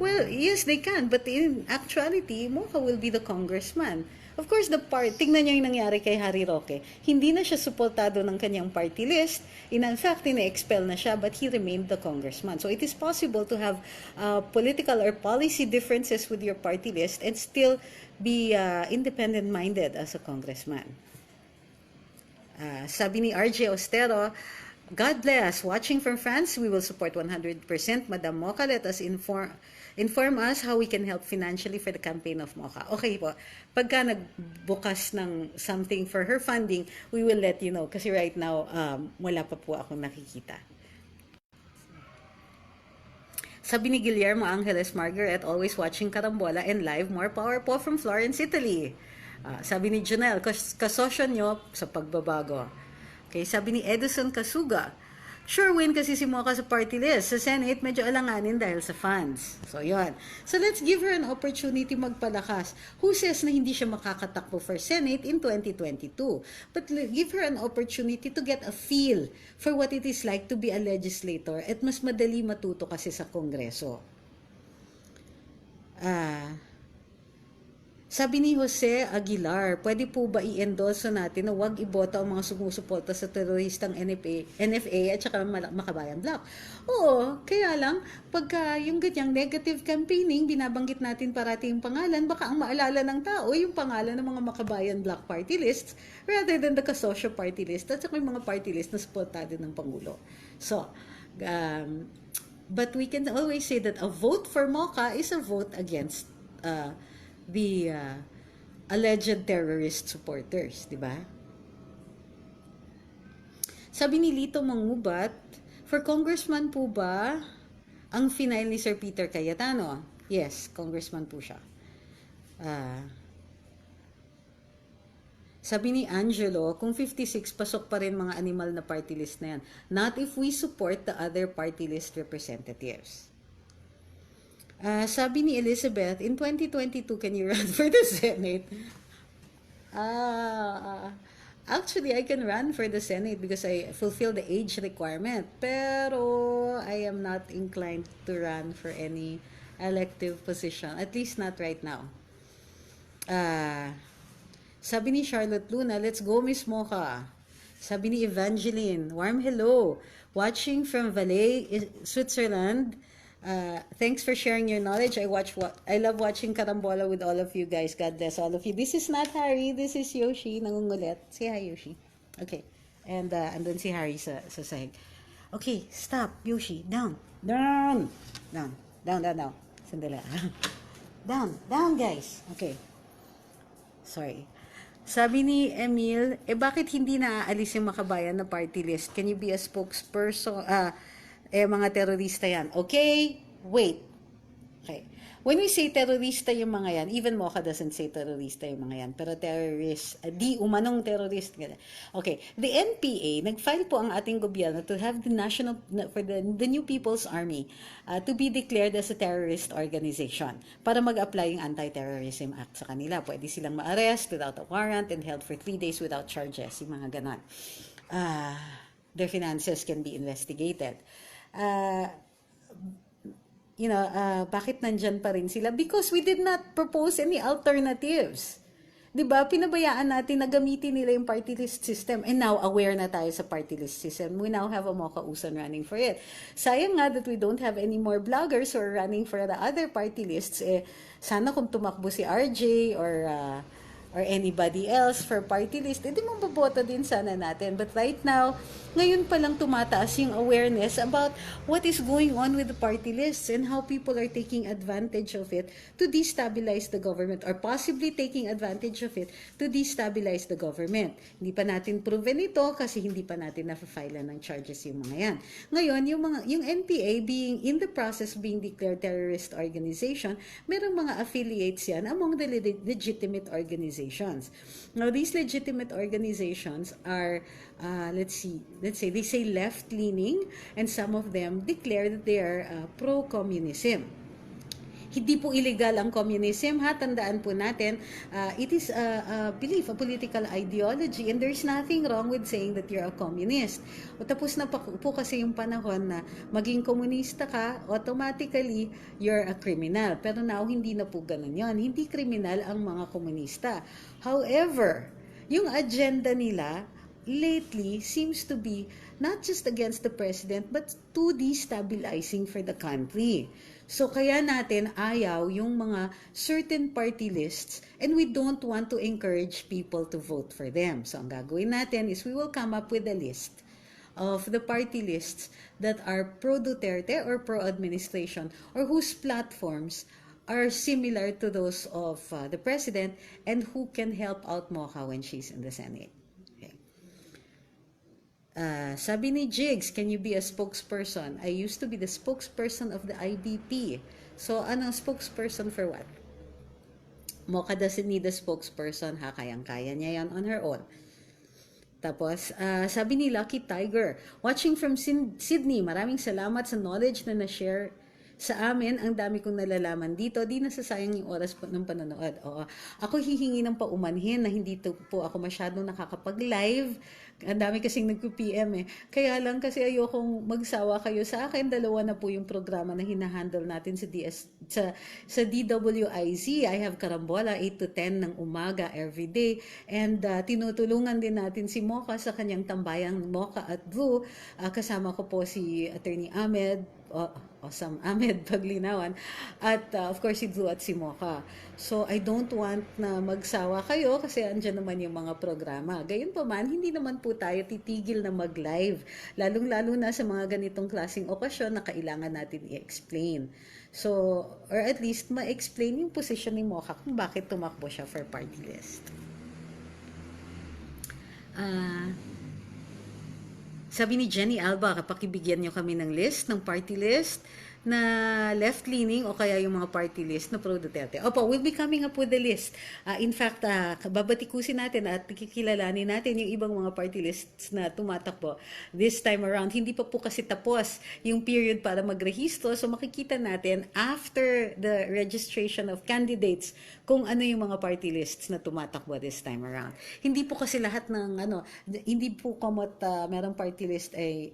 Speaker 1: Well, yes, they can. But in actuality, Mocha will be the congressman. Of course, tingnan niyo yung nangyari kay Harry Roque. Hindi na siya suportado ng kanyang party list. In fact, ina-expel na siya, but he remained the congressman. So it is possible to have political or policy differences with your party list and still be independent-minded as a congressman. Sabi ni RJ Ostero, God bless. Watching from France, we will support 100%. Madam Mocha, let us inform us how we can help financially for the campaign of Mocha. Okay po. Pagka nagbukas ng something for her funding, we will let you know. Kasi right now, wala pa po akong nakikita. Sabi ni Guillermo Angeles Margaret, always watching Karambola and live. More power po from Florence, Italy. Sabi ni Janelle, kasosyo nyo sa pagbabago. Okay, sabi ni Edison Kasuga, sure win kasi si Mocha sa party list. Sa Senate, medyo alanganin dahil sa funds. So, yun. So, let's give her an opportunity magpalakas. Who says na hindi siya makakatakbo for Senate in 2022? But give her an opportunity to get a feel for what it is like to be a legislator at mas madali matuto kasi sa Kongreso. Sabi ni Jose Aguilar, pwede po ba i-endorse natin na huwag iboto ang mga sumusuporta sa teroristang NFA at saka Makabayan Bloc? Oo, kaya lang, pagka yung ganyang negative campaigning, binabanggit natin parati yung pangalan, baka ang maalala ng tao yung pangalan ng mga Makabayan Bloc party lists rather than the kasosyo party list at saka yung mga party list na suportado ng Pangulo. So, but we can always say that a vote for Mocha is a vote against the alleged terrorist supporters, di ba? Sabi ni Lito Mangubat, for congressman po ba ang final ni Sir Peter Cayetano? Yes, congressman po siya. Sabi ni Angelo, kung 56, pasok pa rin mga animal na party list na yan. Not if we support the other party list representatives. Sabi ni Elizabeth, in 2022, can you run for the Senate? Actually, I can run for the Senate because I fulfill the age requirement. Pero I am not inclined to run for any elective position. At least not right now. Sabi ni Charlotte Luna, let's go Miss Mocha. Sabi ni Evangeline, warm hello. Watching from Valais, Switzerland. Thanks for sharing your knowledge. I love watching Karambola with all of you guys. God bless all of you. This is not Harry. This is Yoshi. Nangungulit. Say hi, Yoshi. Okay. And andun si Harry sa sahig. Okay, stop. Yoshi, down. Down. Down. Down, down, down. Sandali. Down, guys. Okay. Sorry. Sabi ni Emil, bakit hindi naaalis yung Makabayan na party list? Can you be a spokesperson? Mga terorista yan. Okay, wait. Okay. When we say terorista yung mga yan, even Mocha doesn't say terorista yung mga yan, pero terrorist, di umanong terrorist. Okay, the NPA, nag-file po ang ating gobyerno to have the for the New People's Army to be declared as a terrorist organization para mag-apply yung Anti-Terrorism Act sa kanila. Pwede silang ma-arrest without a warrant and held for 3 days without charges, yung mga ganon. Their finances can be investigated. Bakit nandyan pa rin sila? Because we did not propose any alternatives. 'Di ba? Pinabayaan natin na gamitin nila yung party list system. And now, aware na tayo sa party list system. We now have a mocha uson running for it. Sayang nga that we don't have any more bloggers who are running for the other party lists. Sana kung tumakbo si RJ or anybody else for party list, edi maboboto din sana natin. But right now, ngayon pa lang tumataas yung awareness about what is going on with the party lists and how people are taking advantage of it to destabilize the government or possibly taking advantage of it to destabilize the government. Hindi pa natin proven ito kasi hindi pa natin na-file ng charges yung mga yan. Ngayon, yung NPA being in the process being declared terrorist organization, merong mga affiliates yan among the legitimate organizations. Now, these legitimate organizations are, let's say they say left-leaning, and some of them declare that they are pro-communism. Hindi po illegal ang communism, ha? Tandaan po natin, it is a belief, a political ideology, and there's nothing wrong with saying that you're a communist. O tapos na po kasi yung panahon na maging komunista ka, automatically, you're a criminal. Pero now, hindi na po ganun yun. Hindi criminal ang mga komunista. However, yung agenda nila, lately seems to be not just against the president but too destabilizing for the country. So kaya natin ayaw yung mga certain party lists and we don't want to encourage people to vote for them. So ang gagawin natin is we will come up with a list of the party lists that are pro-Duterte or pro-administration or whose platforms are similar to those of the president and who can help out Mocha when she's in the Senate. Sabi ni Jigs, can you be a spokesperson? I used to be the spokesperson of the IBP. So, anong spokesperson for what? Mocha doesn't need a spokesperson, ha? Kayang-kaya niya yan on her own. Tapos, sabi ni Lucky Tiger, watching from Sydney, maraming salamat sa knowledge na na-share sa amin. Ang dami kong nalalaman dito. Di nasasayang yung oras ng panonood. Oo. Ako hihingi ng paumanhin na hindi po ako masyadong nakakapag-live. Ang dami kasing nagpo-PM eh. Kaya lang kasi ayokong magsawa kayo sa akin. Dalawa na po yung programa na hinahandle natin sa DWIZ. I have Karambola 8 to 10 ng umaga every day. And tinutulungan din natin si Mocha sa kanyang tambayang Mocha at Blue. Kasama ko po si Attorney Ahmed, awesome, Ahmed Paglinawan, at of course si Blue at si Mocha. So I don't want na magsawa kayo kasi andyan naman yung mga programa. Gayunpaman, hindi naman po tayo titigil na mag-live, lalong-lalo na sa mga ganitong klaseng okasyon na kailangan natin i-explain. So, or at least ma-explain yung position ni Mocha kung bakit tumakbo siya for party list. Sabi ni Jenny Alba, kapakibigyan nyo kami ng list, ng party list na left-leaning o kaya yung mga party list na pro-Duterte. Opo, we'll be coming up with the list. In fact, babatikusin natin at kikilalanin natin yung ibang mga party lists na tumatakbo this time around. Hindi pa po kasi tapos yung period para magrehistro. So makikita natin after the registration of candidates kung ano yung mga party lists na tumatakbo this time around. Hindi po kasi lahat ng hindi po kamot merong party list ay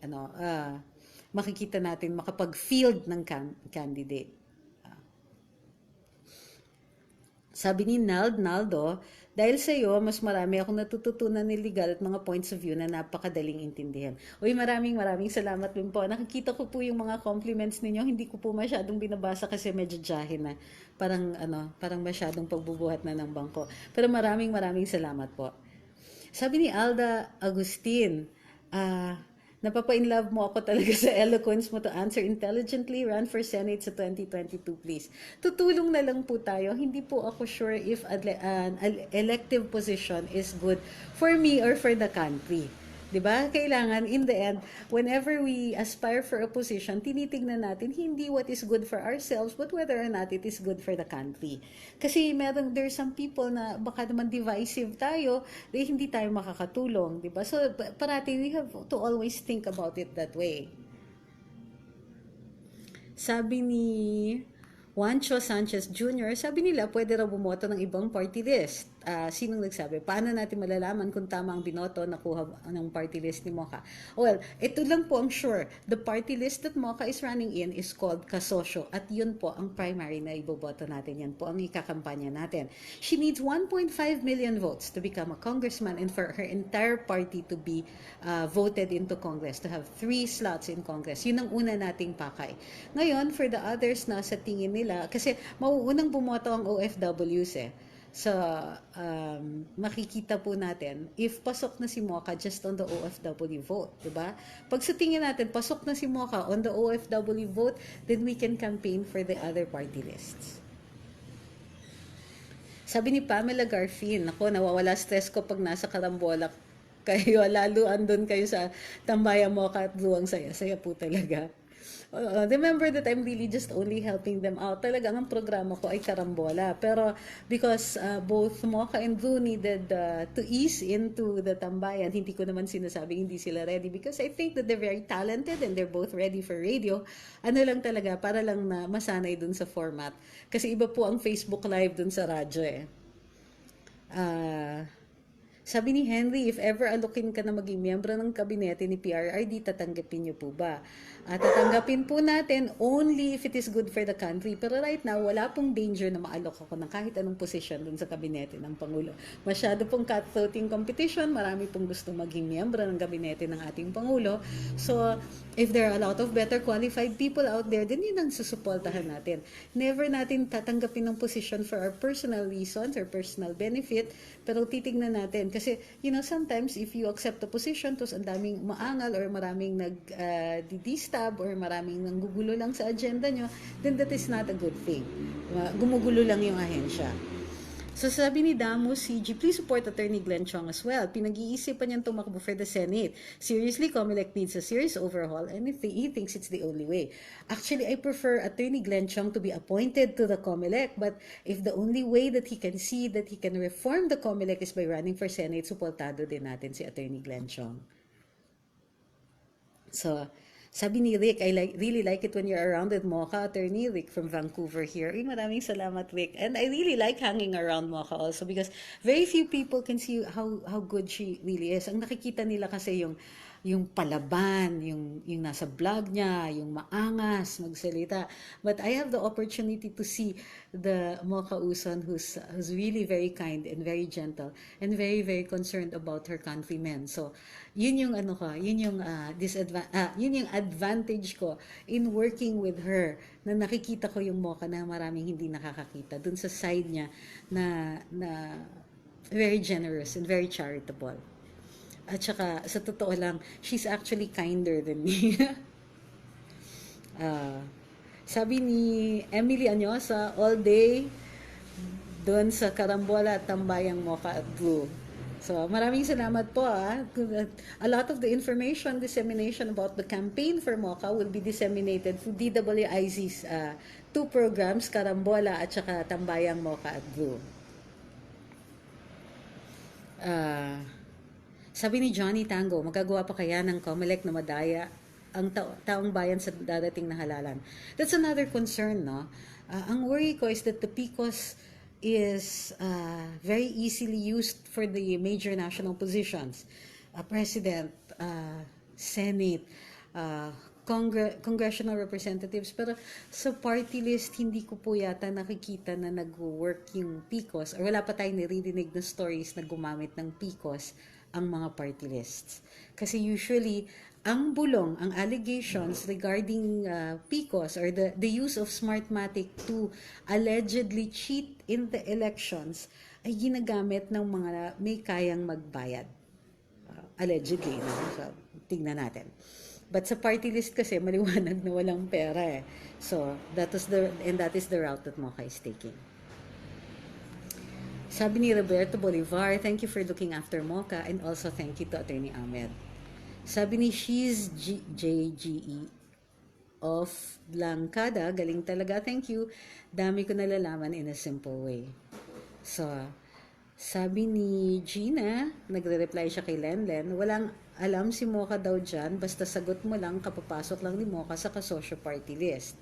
Speaker 1: makikita natin makapag-field ng candidate. Sabi ni Naldo, dahil sa iyo, mas marami akong natututunan ni legal at mga points of view na napakadaling intindihan. Uy, maraming salamat din po. Nakikita ko po yung mga compliments ninyo. Hindi ko po masyadong binabasa kasi medyo jahin na. Parang masyadong pagbubuhat na ng bangko. Pero maraming salamat po. Sabi ni Alda Agustin, napapa-inlove mo ako talaga sa eloquence mo to answer intelligently. Run for Senate sa 2022, please. Tutulong na lang po tayo. Hindi po ako sure if an elective position is good for me or for the country. 'Di ba? Kailangan, in the end, whenever we aspire for a position, tinitingnan natin hindi what is good for ourselves, but whether or not it is good for the country. Kasi there's some people na baka naman divisive tayo, hindi tayo makakatulong. 'Di ba? So, parati we have to always think about it that way. Sabi ni Juancho Sanchez Jr., sabi nila pwede raw bumoto ng ibang party list. Sinong nagsabi? Paano natin malalaman kung tama ang binoto na kuha ng party list ni Mocha? Well, ito lang po ang sure. The party list that Mocha is running in is called Kasosyo. At yun po ang primary na iboboto natin. Yan po ang ikakampanya natin. She needs 1.5 million votes to become a congressman and for her entire party to be voted into Congress, to have 3 slots in Congress. Yun ang una nating pakay. Ngayon, for the others na sa tingin nila, kasi mauunang bumoto ang OFWs eh. So, makikita po natin, if pasok na si Mocha just on the OFW vote, diba? Pag sa tingin natin, pasok na si Mocha on the OFW vote, then we can campaign for the other party lists. Sabi ni Pamela Garfin, ako, nawawala stress ko pag nasa karambola kayo, lalo andun kayo sa tambayan Mocha at luwang saya-saya po talaga. Remember that I'm really just only helping them out. Talagang ang programa ko ay karambola. Pero because both Mocha and Blue needed to ease into the tambayan, hindi ko naman sinasabing hindi sila ready because I think that they're very talented and they're both ready for radio. Ano lang talaga, para lang na masanay dun sa format. Kasi iba po ang Facebook Live dun sa radyo eh. Sabi ni Henry, if ever alukin ka na maging miyembro ng kabinete ni PRRD, tatanggapin niyo po ba? Tatanggapin po natin only if it is good for the country. Pero right now, wala pong danger na maalok ako ng kahit anong posisyon dun sa kabinete ng Pangulo. Masyado pong cutthroating competition, marami pong gusto maging miyembro ng kabinete ng ating Pangulo. So, if there are a lot of better qualified people out there, then yun ang susuportahan natin. Never natin tatanggapin ng posisyon for our personal reasons or personal benefit, pero titignan natin. Kasi, sometimes if you accept a position, tapos ang daming maangal or maraming nag-distab or maraming nanggugulo lang sa agenda nyo, then that is not a good thing. Gumugulo lang yung ahensya. So sabi ni Damo CG, please support Attorney Glenn Chong as well. Pinag-iisipan niyang tumakbo for the Senate. Seriously, COMELEC needs a serious overhaul and he thinks it's the only way. Actually, I prefer Attorney Glenn Chong to be appointed to the COMELEC, but if the only way that he can see that he can reform the COMELEC is by running for Senate, suportado din natin si Attorney Glenn Chong. So, sabi ni Rick, I really like it when you're around with Mocha, Attorney Rick from Vancouver here. Maraming salamat, Rick. And I really like hanging around Mocha also because very few people can see how good she really is. Ang nakikita nila kasi yung palaban, yung nasa vlog niya, yung maangas, magsalita. But I have the opportunity to see the Mocha Uson who's really very kind and very gentle and very, very concerned about her countrymen. So, yun yung yun yung advantage ko in working with her na nakikita ko yung Mocha na maraming hindi nakakakita dun sa side niya na very generous and very charitable. At saka, sa totoo lang, she's actually kinder than me. Sabi ni Emily Anyosa, all day, doon sa Karambola at Tambayang Mocha at Blue. So, maraming salamat po. A lot of the information, dissemination about the campaign for Mocha will be disseminated through DWIZ's 2 programs, Karambola at saka Tambayang Mocha at Blue. Sabi ni Johnny Tango, magagawa pa kaya ng COMELEC na madaya ang taong bayan sa dadating na halalan? That's another concern, no? Ang worry ko is that the PCOS is very easily used for the major national positions. President, Senate, congressional representatives. Pero sa party list, hindi ko po yata nakikita na nag-work yung PCOS or wala pa tayong naririnig na stories na gumamit ng PCOS ang mga party lists. Kasi usually, ang bulong, ang allegations regarding PCOS or the use of Smartmatic to allegedly cheat in the elections ay ginagamit ng mga may kayang magbayad. Allegedly, no? So, tingnan natin. But sa party list kasi, maliwanag na walang pera eh. So, that is the route that Mocha is taking. Sabi ni Roberto Bolivar, thank you for looking after Mocha and also thank you to Attorney Ahmed. Sabi ni JGE of Blancada, galing talaga, thank you. Dami ko nalalaman in a simple way. So, sabi ni Gina, nagre-reply siya kay Lenlen, walang alam si Mocha daw dyan, basta sagot mo lang, kapapasok lang ni Mocha sa kasosyo party list.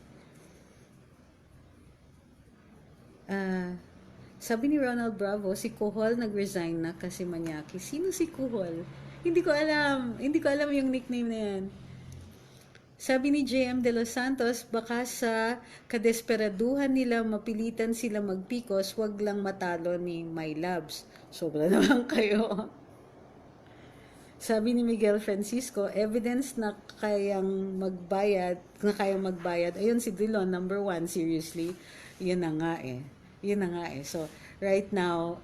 Speaker 1: Sabi ni Ronald Bravo, si Kuhol nag-resign na kasi manyaki. Sino si Kuhol? Hindi ko alam. Hindi ko alam yung nickname na yan. Sabi ni JM De Los Santos, baka sa kadesperaduhan nila mapilitan sila magpikos, wag lang matalo ni My Loves. Sobra naman kayo. Sabi ni Miguel Francisco, evidence na kayang magbayad. Ayun si Dillon, number 1, seriously. Yun na nga eh. So, right now,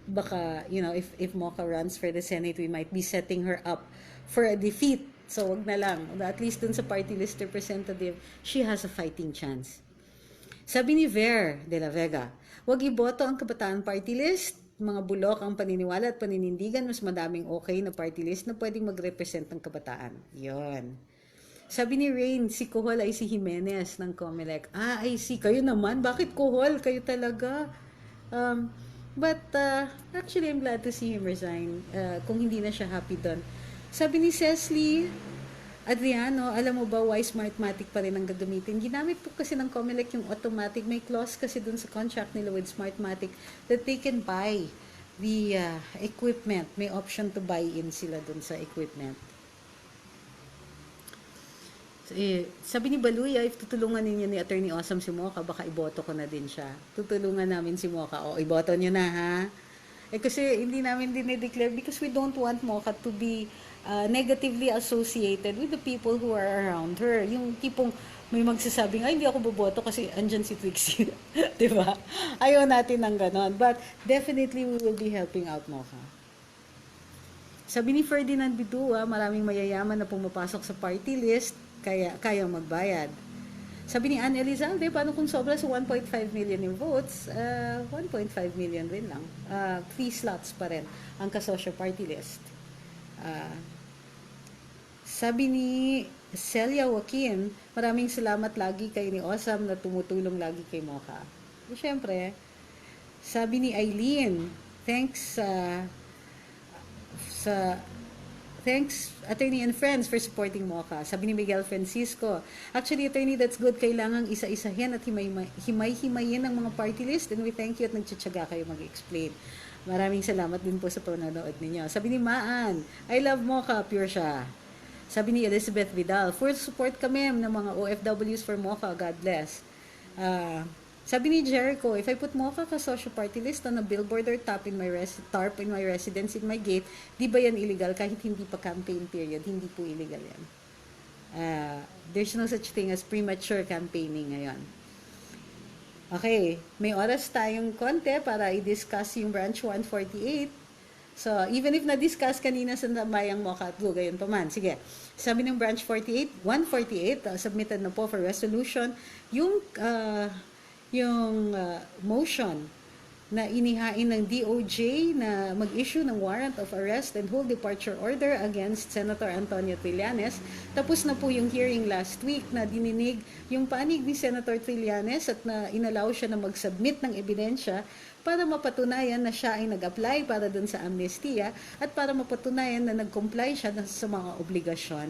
Speaker 1: baka, if Mocha runs for the Senate, we might be setting her up for a defeat. So, wag na lang. At least dun sa party list representative, she has a fighting chance. Sabi ni Ver de la Vega, wag iboto ang kabataan party list. Mga bulok ang paniniwala at paninindigan, mas madaming okay na party list na pwedeng mag-represent ng kabataan. Yon. Sabi ni Rain, si Kuhol ay si Jimenez ng Comelec. I see. Kayo naman. Bakit Kuhol? Kayo talaga. But actually, I'm glad to see him resign. Kung hindi na siya happy doon. Sabi ni Cecily Adriano, alam mo ba why Smartmatic pa rin ang gagamitin? Ginamit po kasi ng Comelec yung automatic. May clause kasi dun sa contract nila with Smartmatic that they can buy the equipment. May option to buy in sila dun sa equipment. Sabi ni Baluya, if tutulungan ninyo ni Attorney Awesome si Mocha, baka iboto ko na din siya. Tutulungan namin si Mocha. O, iboto nyo na ha. Kasi hindi namin dinideclare because we don't want Mocha to be negatively associated with the people who are around her. Yung tipong may magsasabing, ay hindi ako boboto kasi andyan si Trixie. Diba? Ayaw natin ng ganon. But definitely we will be helping out Mocha. Sabi ni Ferdinand Bidua, maraming mayayaman na pumapasok sa party list, kaya magbayad. Sabi ni Anne Elizalde, paano kung sobra sa 1.5 million yung votes? 1.5 million rin lang. 3 slots pa rin ang kasosyo party list. Sabi ni Celia Joaquin, maraming salamat lagi kay ni Awesome na tumutulong lagi kay Mocha. Siyempre, sabi ni Eileen, thanks attorney and friends for supporting Mocha. Sabi ni Miguel Francisco, actually attorney, that's good, kailangang isa-isahin at himay-himayin ng mga party list, and we thank you at nagtsatsaga kayo mag-explain. Maraming salamat din po sa panonood ninyo. Sabi ni Maan, I love Mocha, pure siya. Sabi ni Elizabeth Vidal, full support kami ng mga OFWs for Mocha, God bless. Sabi ni Jericho, if I put Mocha kasosyo party list on a billboard or tarp in my residence in my gate, di ba yan illegal kahit hindi pa campaign period? Hindi po illegal yan. There's no such thing as premature campaigning ngayon. Okay, may oras tayong konti para i-discuss yung branch 148. So, even if na-discuss kanina sa Bayang Mocha at Go, gayon pa man. Sige, sabi ng branch 148, submitted na po for resolution, yung motion na inihain ng DOJ na mag-issue ng warrant of arrest and hold departure order against Senator Antonio Trillanes. Tapos na po yung hearing last week na dininig yung panig ni Senator Trillanes at na inalaw siya na mag-submit ng ebidensya para mapatunayan na siya ay nag-apply para dun sa amnestia at para mapatunayan na nag-comply siya sa mga obligasyon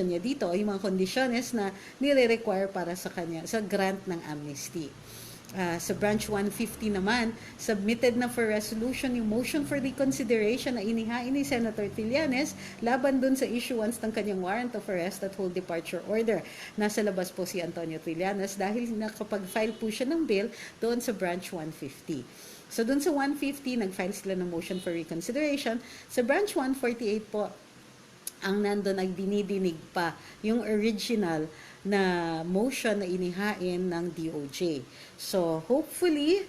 Speaker 1: niya dito, yung mga kondisyones na nire-require para sa kanya, sa grant ng amnesty. Sa branch 150 naman, submitted na for resolution yung motion for reconsideration na inihain ni Senator Trillanes laban dun sa issuance ng kanyang warrant of arrest at hold departure order. Nasa labas po si Antonio Trillanes dahil nakapag-file po siya ng bail doon sa branch 150. So doon sa 150, nag-file sila ng motion for reconsideration. Sa branch 148 po, ang nandun ay dinidinig pa yung original na motion na inihain ng DOJ. So, hopefully,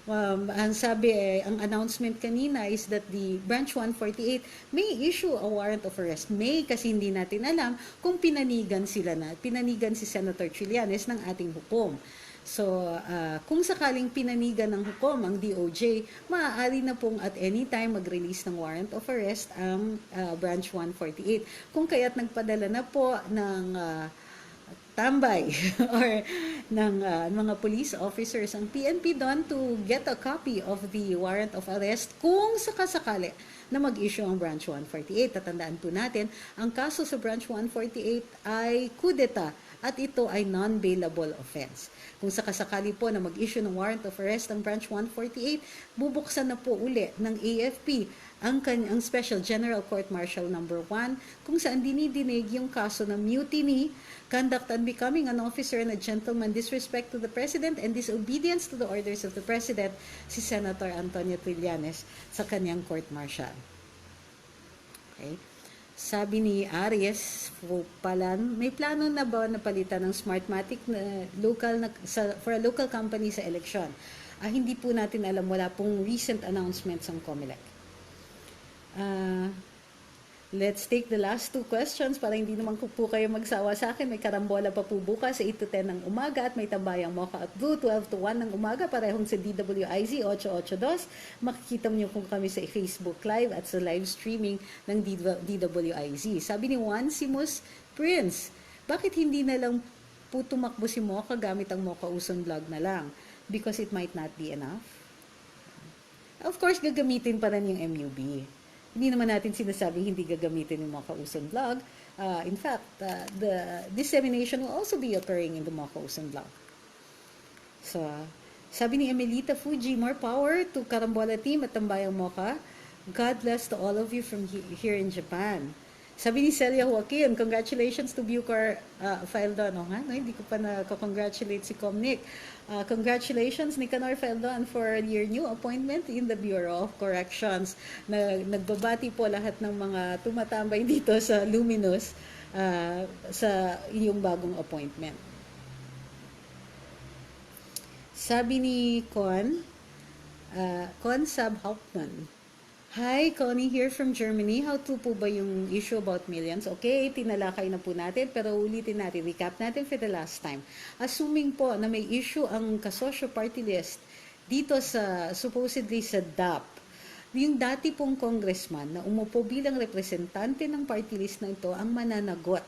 Speaker 1: ang announcement kanina is that the branch 148 may issue a warrant of arrest. May, kasi hindi natin alam kung pinanigan si Senator Trillanes ng ating hukom. So, kung sakaling pinanigan ng hukom ang DOJ, maaari na pong at any time mag-release ng warrant of arrest ang Branch 148. Kung kaya't nagpadala na po ng tambay or ng mga police officers ang PNP doon to get a copy of the warrant of arrest kung sakasakali na mag-issue ang Branch 148. Tatandaan po natin, ang kaso sa Branch 148 ay kudeta at ito ay non-bailable offense. Kung sakasakali po na mag-issue ng warrant of arrest ang Branch 148, bubuksan na po uli ng AFP ang Special General Court Martial Number 1 kung saan dinidinig yung kaso ng mutiny, conduct and becoming an officer and a gentleman, disrespect to the President and disobedience to the orders of the President, si Senator Antonio Trillanes sa kanyang court martial. Okay. Sabi ni Aries, may plano na ba na palitan ng Smartmatic na for a local company sa eleksyon? Hindi po natin alam, wala pong recent announcements ang COMELEC. Let's take the last two questions para hindi naman po kayo magsawa sa akin. May karambola pa po bukas sa 8 to 10 ng umaga at may tambayang mocha at blue 12 to 1 ng umaga parehong sa DWIZ 882. Makikita niyo po kami sa Facebook Live at sa live streaming ng DWIZ. Sabi ni Juan Simus Prince, bakit hindi na lang po tumakbo si Mocha gamit ang Mocha Uson vlog na lang? Because it might not be enough. Of course, gagamitin pa rin yung MUB. Hindi naman natin sinasabing hindi gagamitin yung Mocha Uson vlog. In fact, the dissemination will also be occurring in the Mocha Uson vlog. So, sabi ni Emelita Fuji, more power to Karambola team at Tambayang Mocha. God bless to all of you from here in Japan. Sabi ni Celia Joaquin, congratulations to Bucor Faildon. No, hindi ko pa na-congratulate si Comnic. Congratulations, Nicanor Faildon, for your new appointment in the Bureau of Corrections. Nagbabati po lahat ng mga tumatambay dito sa Luminous sa iyong bagong appointment. Sabi ni Con Sab Hauptmann, hi, Connie here from Germany. How to po ba yung issue about millions? Okay, tinalakay na po natin, pero ulitin natin, recap natin for the last time. Assuming po na may issue ang kasosyo party list dito supposedly sa DAP, yung dati pong congressman na umupo bilang representante ng party list na ito ang mananagot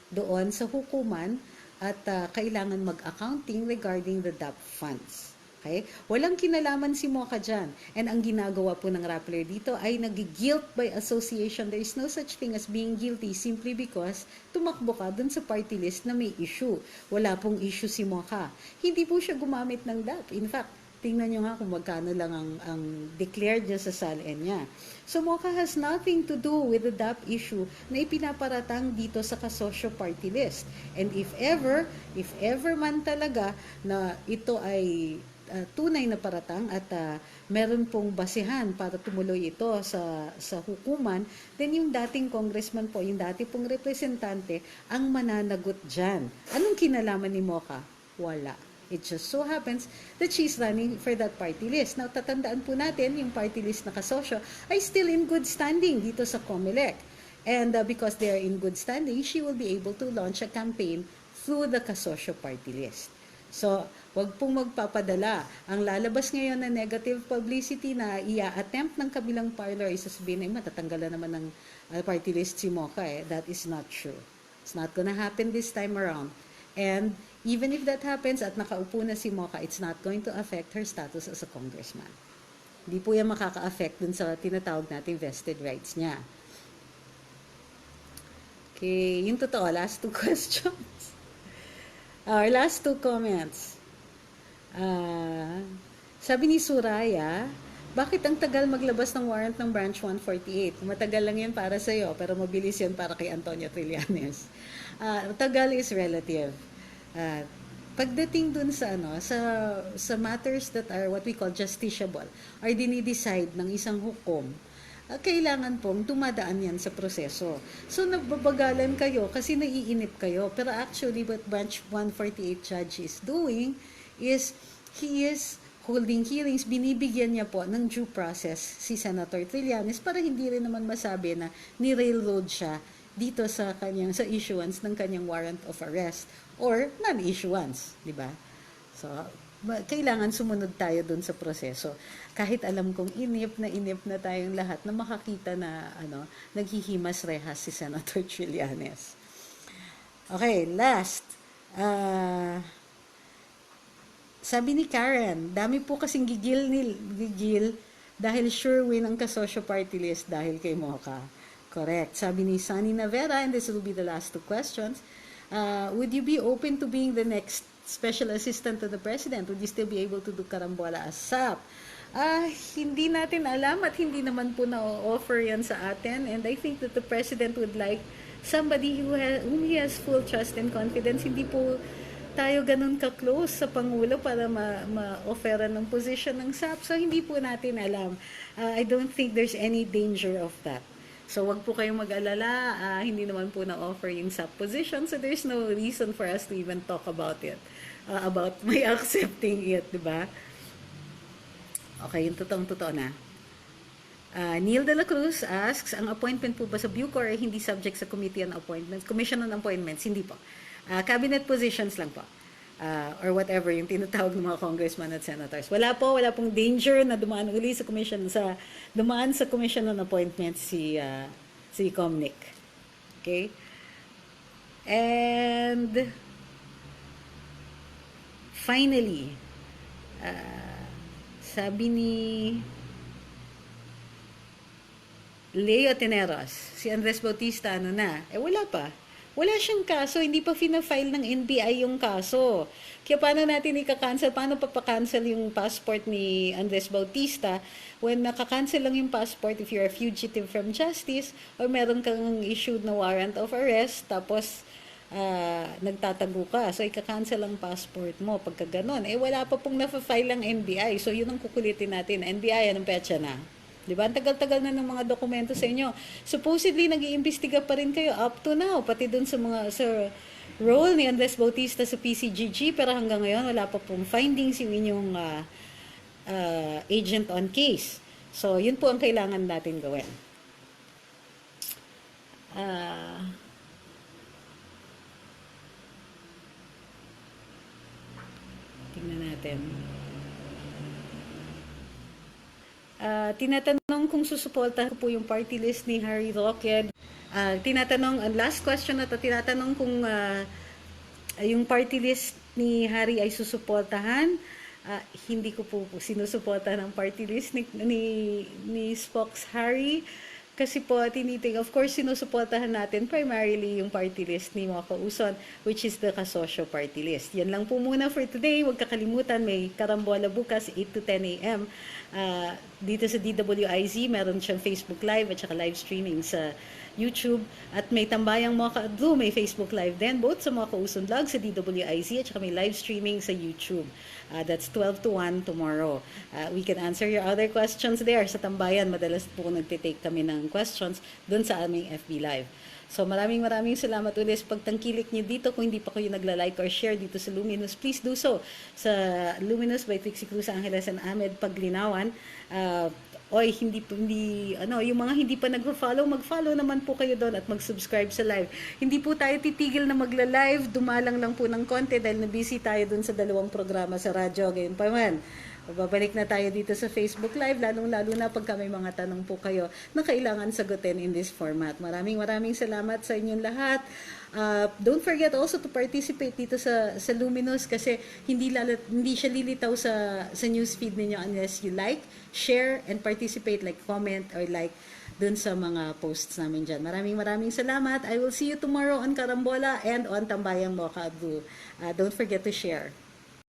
Speaker 1: doon sa hukuman at kailangan mag-accounting regarding the DAP funds. Okay? Walang kinalaman si Mocha dyan. And ang ginagawa po ng Rappler dito ay nag-guilt by association. There is no such thing as being guilty simply because tumakbo ka dun sa party list na may issue. Wala pong issue si Mocha. Hindi po siya gumamit ng DAP. In fact, tingnan nyo nga kung magkano lang ang declared niya sa SALN niya. So Mocha has nothing to do with the DAP issue na ipinaparatang dito sa kasosyo party list. And if ever man talaga na ito ay tunay na paratang at meron pong basihan para tumuloy ito sa hukuman, then yung dating congressman po, yung dati pong representante, ang mananagot dyan. Anong kinalaman ni Mocha? Wala. It just so happens that she's running for that party list. Now, tatandaan po natin, yung party list na kasosyo ay still in good standing dito sa COMELEC. And because they are in good standing, she will be able to launch a campaign through the kasosyo party list. So, wag pong magpapadala. Ang lalabas ngayon na negative publicity na attempt ng kabilang parlor, isasabihin na matatanggalan naman ng party list si Mocha. That is not true. It's not gonna happen this time around. And even if that happens at nakaupo na si Mocha, it's not going to affect her status as a congressman. Hindi po yan makaka-affect dun sa tinatawag natin vested rights niya. Okay, yung totoo, last two questions. Our last two comments. Sabi ni Suraya, bakit ang tagal maglabas ng warrant ng Branch 148? Matagal lang yan para sa'yo, pero mabilis yan para kay Antonio Trillanes. Tagal is relative. Pagdating dun sa matters that are what we call justiciable, are dinidecide ng isang hukom, kailangan pong dumadaan yan sa proseso. So, nagbabagalan kayo kasi naiinip kayo. Pero actually, what Branch 148 judge is doing is, he is holding hearings, binibigyan niya po ng due process si Senator Trillanes para hindi rin naman masabi na ni-railroad siya dito sa issuance ng kanyang warrant of arrest or non-issuance, di ba? So, kailangan sumunod tayo dun sa proseso. Kahit alam kong inip na tayong lahat na makakita na naghihimas rehas si Senator Trillanes. Okay, last. Sabi ni Karen, dami po kasing gigil dahil sure win ang kasosyo party list dahil kay Mocha. Correct. Sabi ni Sunny Navera, and this will be the last two questions, would you be open to being the next special assistant to the president? Would you still be able to do karambola as SAP? Hindi natin alam at hindi naman po na-offer yan sa atin, and I think that the president would like somebody whom he has full trust and confidence. Hindi po tayo ganun ka-close sa Pangulo para ma-offeran ng position ng SAP. So, hindi po natin alam. I don't think there's any danger of that. So, wag po kayong mag-alala. Hindi naman po na-offer yung SAP position. So, there's no reason for us to even talk about it. About my accepting it, di ba? Okay, yung totoong-totoo na. Neil de la Cruz asks, ang appointment po ba sa Bucor ay hindi subject sa Committee on Appointments, Commission on Appointments? Hindi po. Cabinet positions lang po. Or whatever yung tinatawag ng mga congressmen at senators. Wala pong danger na dumaan uli sa Commission on Appointments si Comnic. Okay? And finally, sabi ni Leo Teneros, si Andres Bautista, wala pa. Wala siyang kaso, hindi pa fina-file ng NBI yung kaso. Kaya paano natin ika-cancel? Paano papakancel yung passport ni Andres Bautista when nakakancel lang yung passport if you're a fugitive from justice or meron kang issued na warrant of arrest tapos nagtatago ka. So, ika-cancel ang passport mo pagka ganon. Wala pa pong na-file ang NBI. So, yun ang kukulitin natin. NBI, anong petsa na? Diba? Ang tagal-tagal na ng mga dokumento sa inyo. Supposedly, nag-iimbestiga pa rin kayo up to now, pati dun sa role ni Andres Bautista sa PCGG, pero hanggang ngayon, wala pa pong findings yung inyong agent on case. So, yun po ang kailangan natin gawin. Tingnan natin. Tinatanong kung susuportahan ko po yung party list ni Harry Roque. Ang last question na to, tinatanong kung yung party list ni Harry ay susuportahan. Hindi ko po sinusuportahan ang party list ni Spock's Harry. Kasi po, of course, sinusuportahan natin primarily yung party list ni Mocha Uson, which is the kasosyo party list. Yan lang po muna for today. Huwag kakalimutan, may karambola bukas, 8 to 10 a.m. Dito sa DWIZ, meron siyang Facebook Live at saka live streaming sa YouTube. At may tambayang Mocha Adlu, may Facebook Live din, both sa Mocha Uson Vlog sa DWIZ at saka may live streaming sa YouTube. That's 12 to 1 tomorrow. We can answer your other questions there sa tambayan. Madalas po nagtitake kami ng questions dun sa aming FB Live. So maraming salamat ulit sa pagtangkilik niyo dito. Kung hindi pa kayo nagla-like or share dito sa Luminous, please do so. Sa Luminous by Trixie Cruz-Angeles and Ahmed Paglinawan. Yung mga hindi pa nag-follow, mag-follow naman po kayo doon at mag-subscribe sa live. Hindi po tayo titigil na magla-live, dumalang lang po ng konti dahil na-busy tayo doon sa 2 programa sa radyo. Ganyan pa man. Babalik na tayo dito sa Facebook Live, lalong-lalo na pagka may mga tanong po kayo na kailangan sagutin in this format. Maraming salamat sa inyong lahat. Don't forget also to participate dito sa Luminous kasi hindi siya lilitaw sa newsfeed ninyo unless you like, share, and participate, like comment or like dun sa mga posts namin dyan. Maraming salamat. I will see you tomorrow on Karambola and on Tambayang Mocha Adlu. Don't forget to share.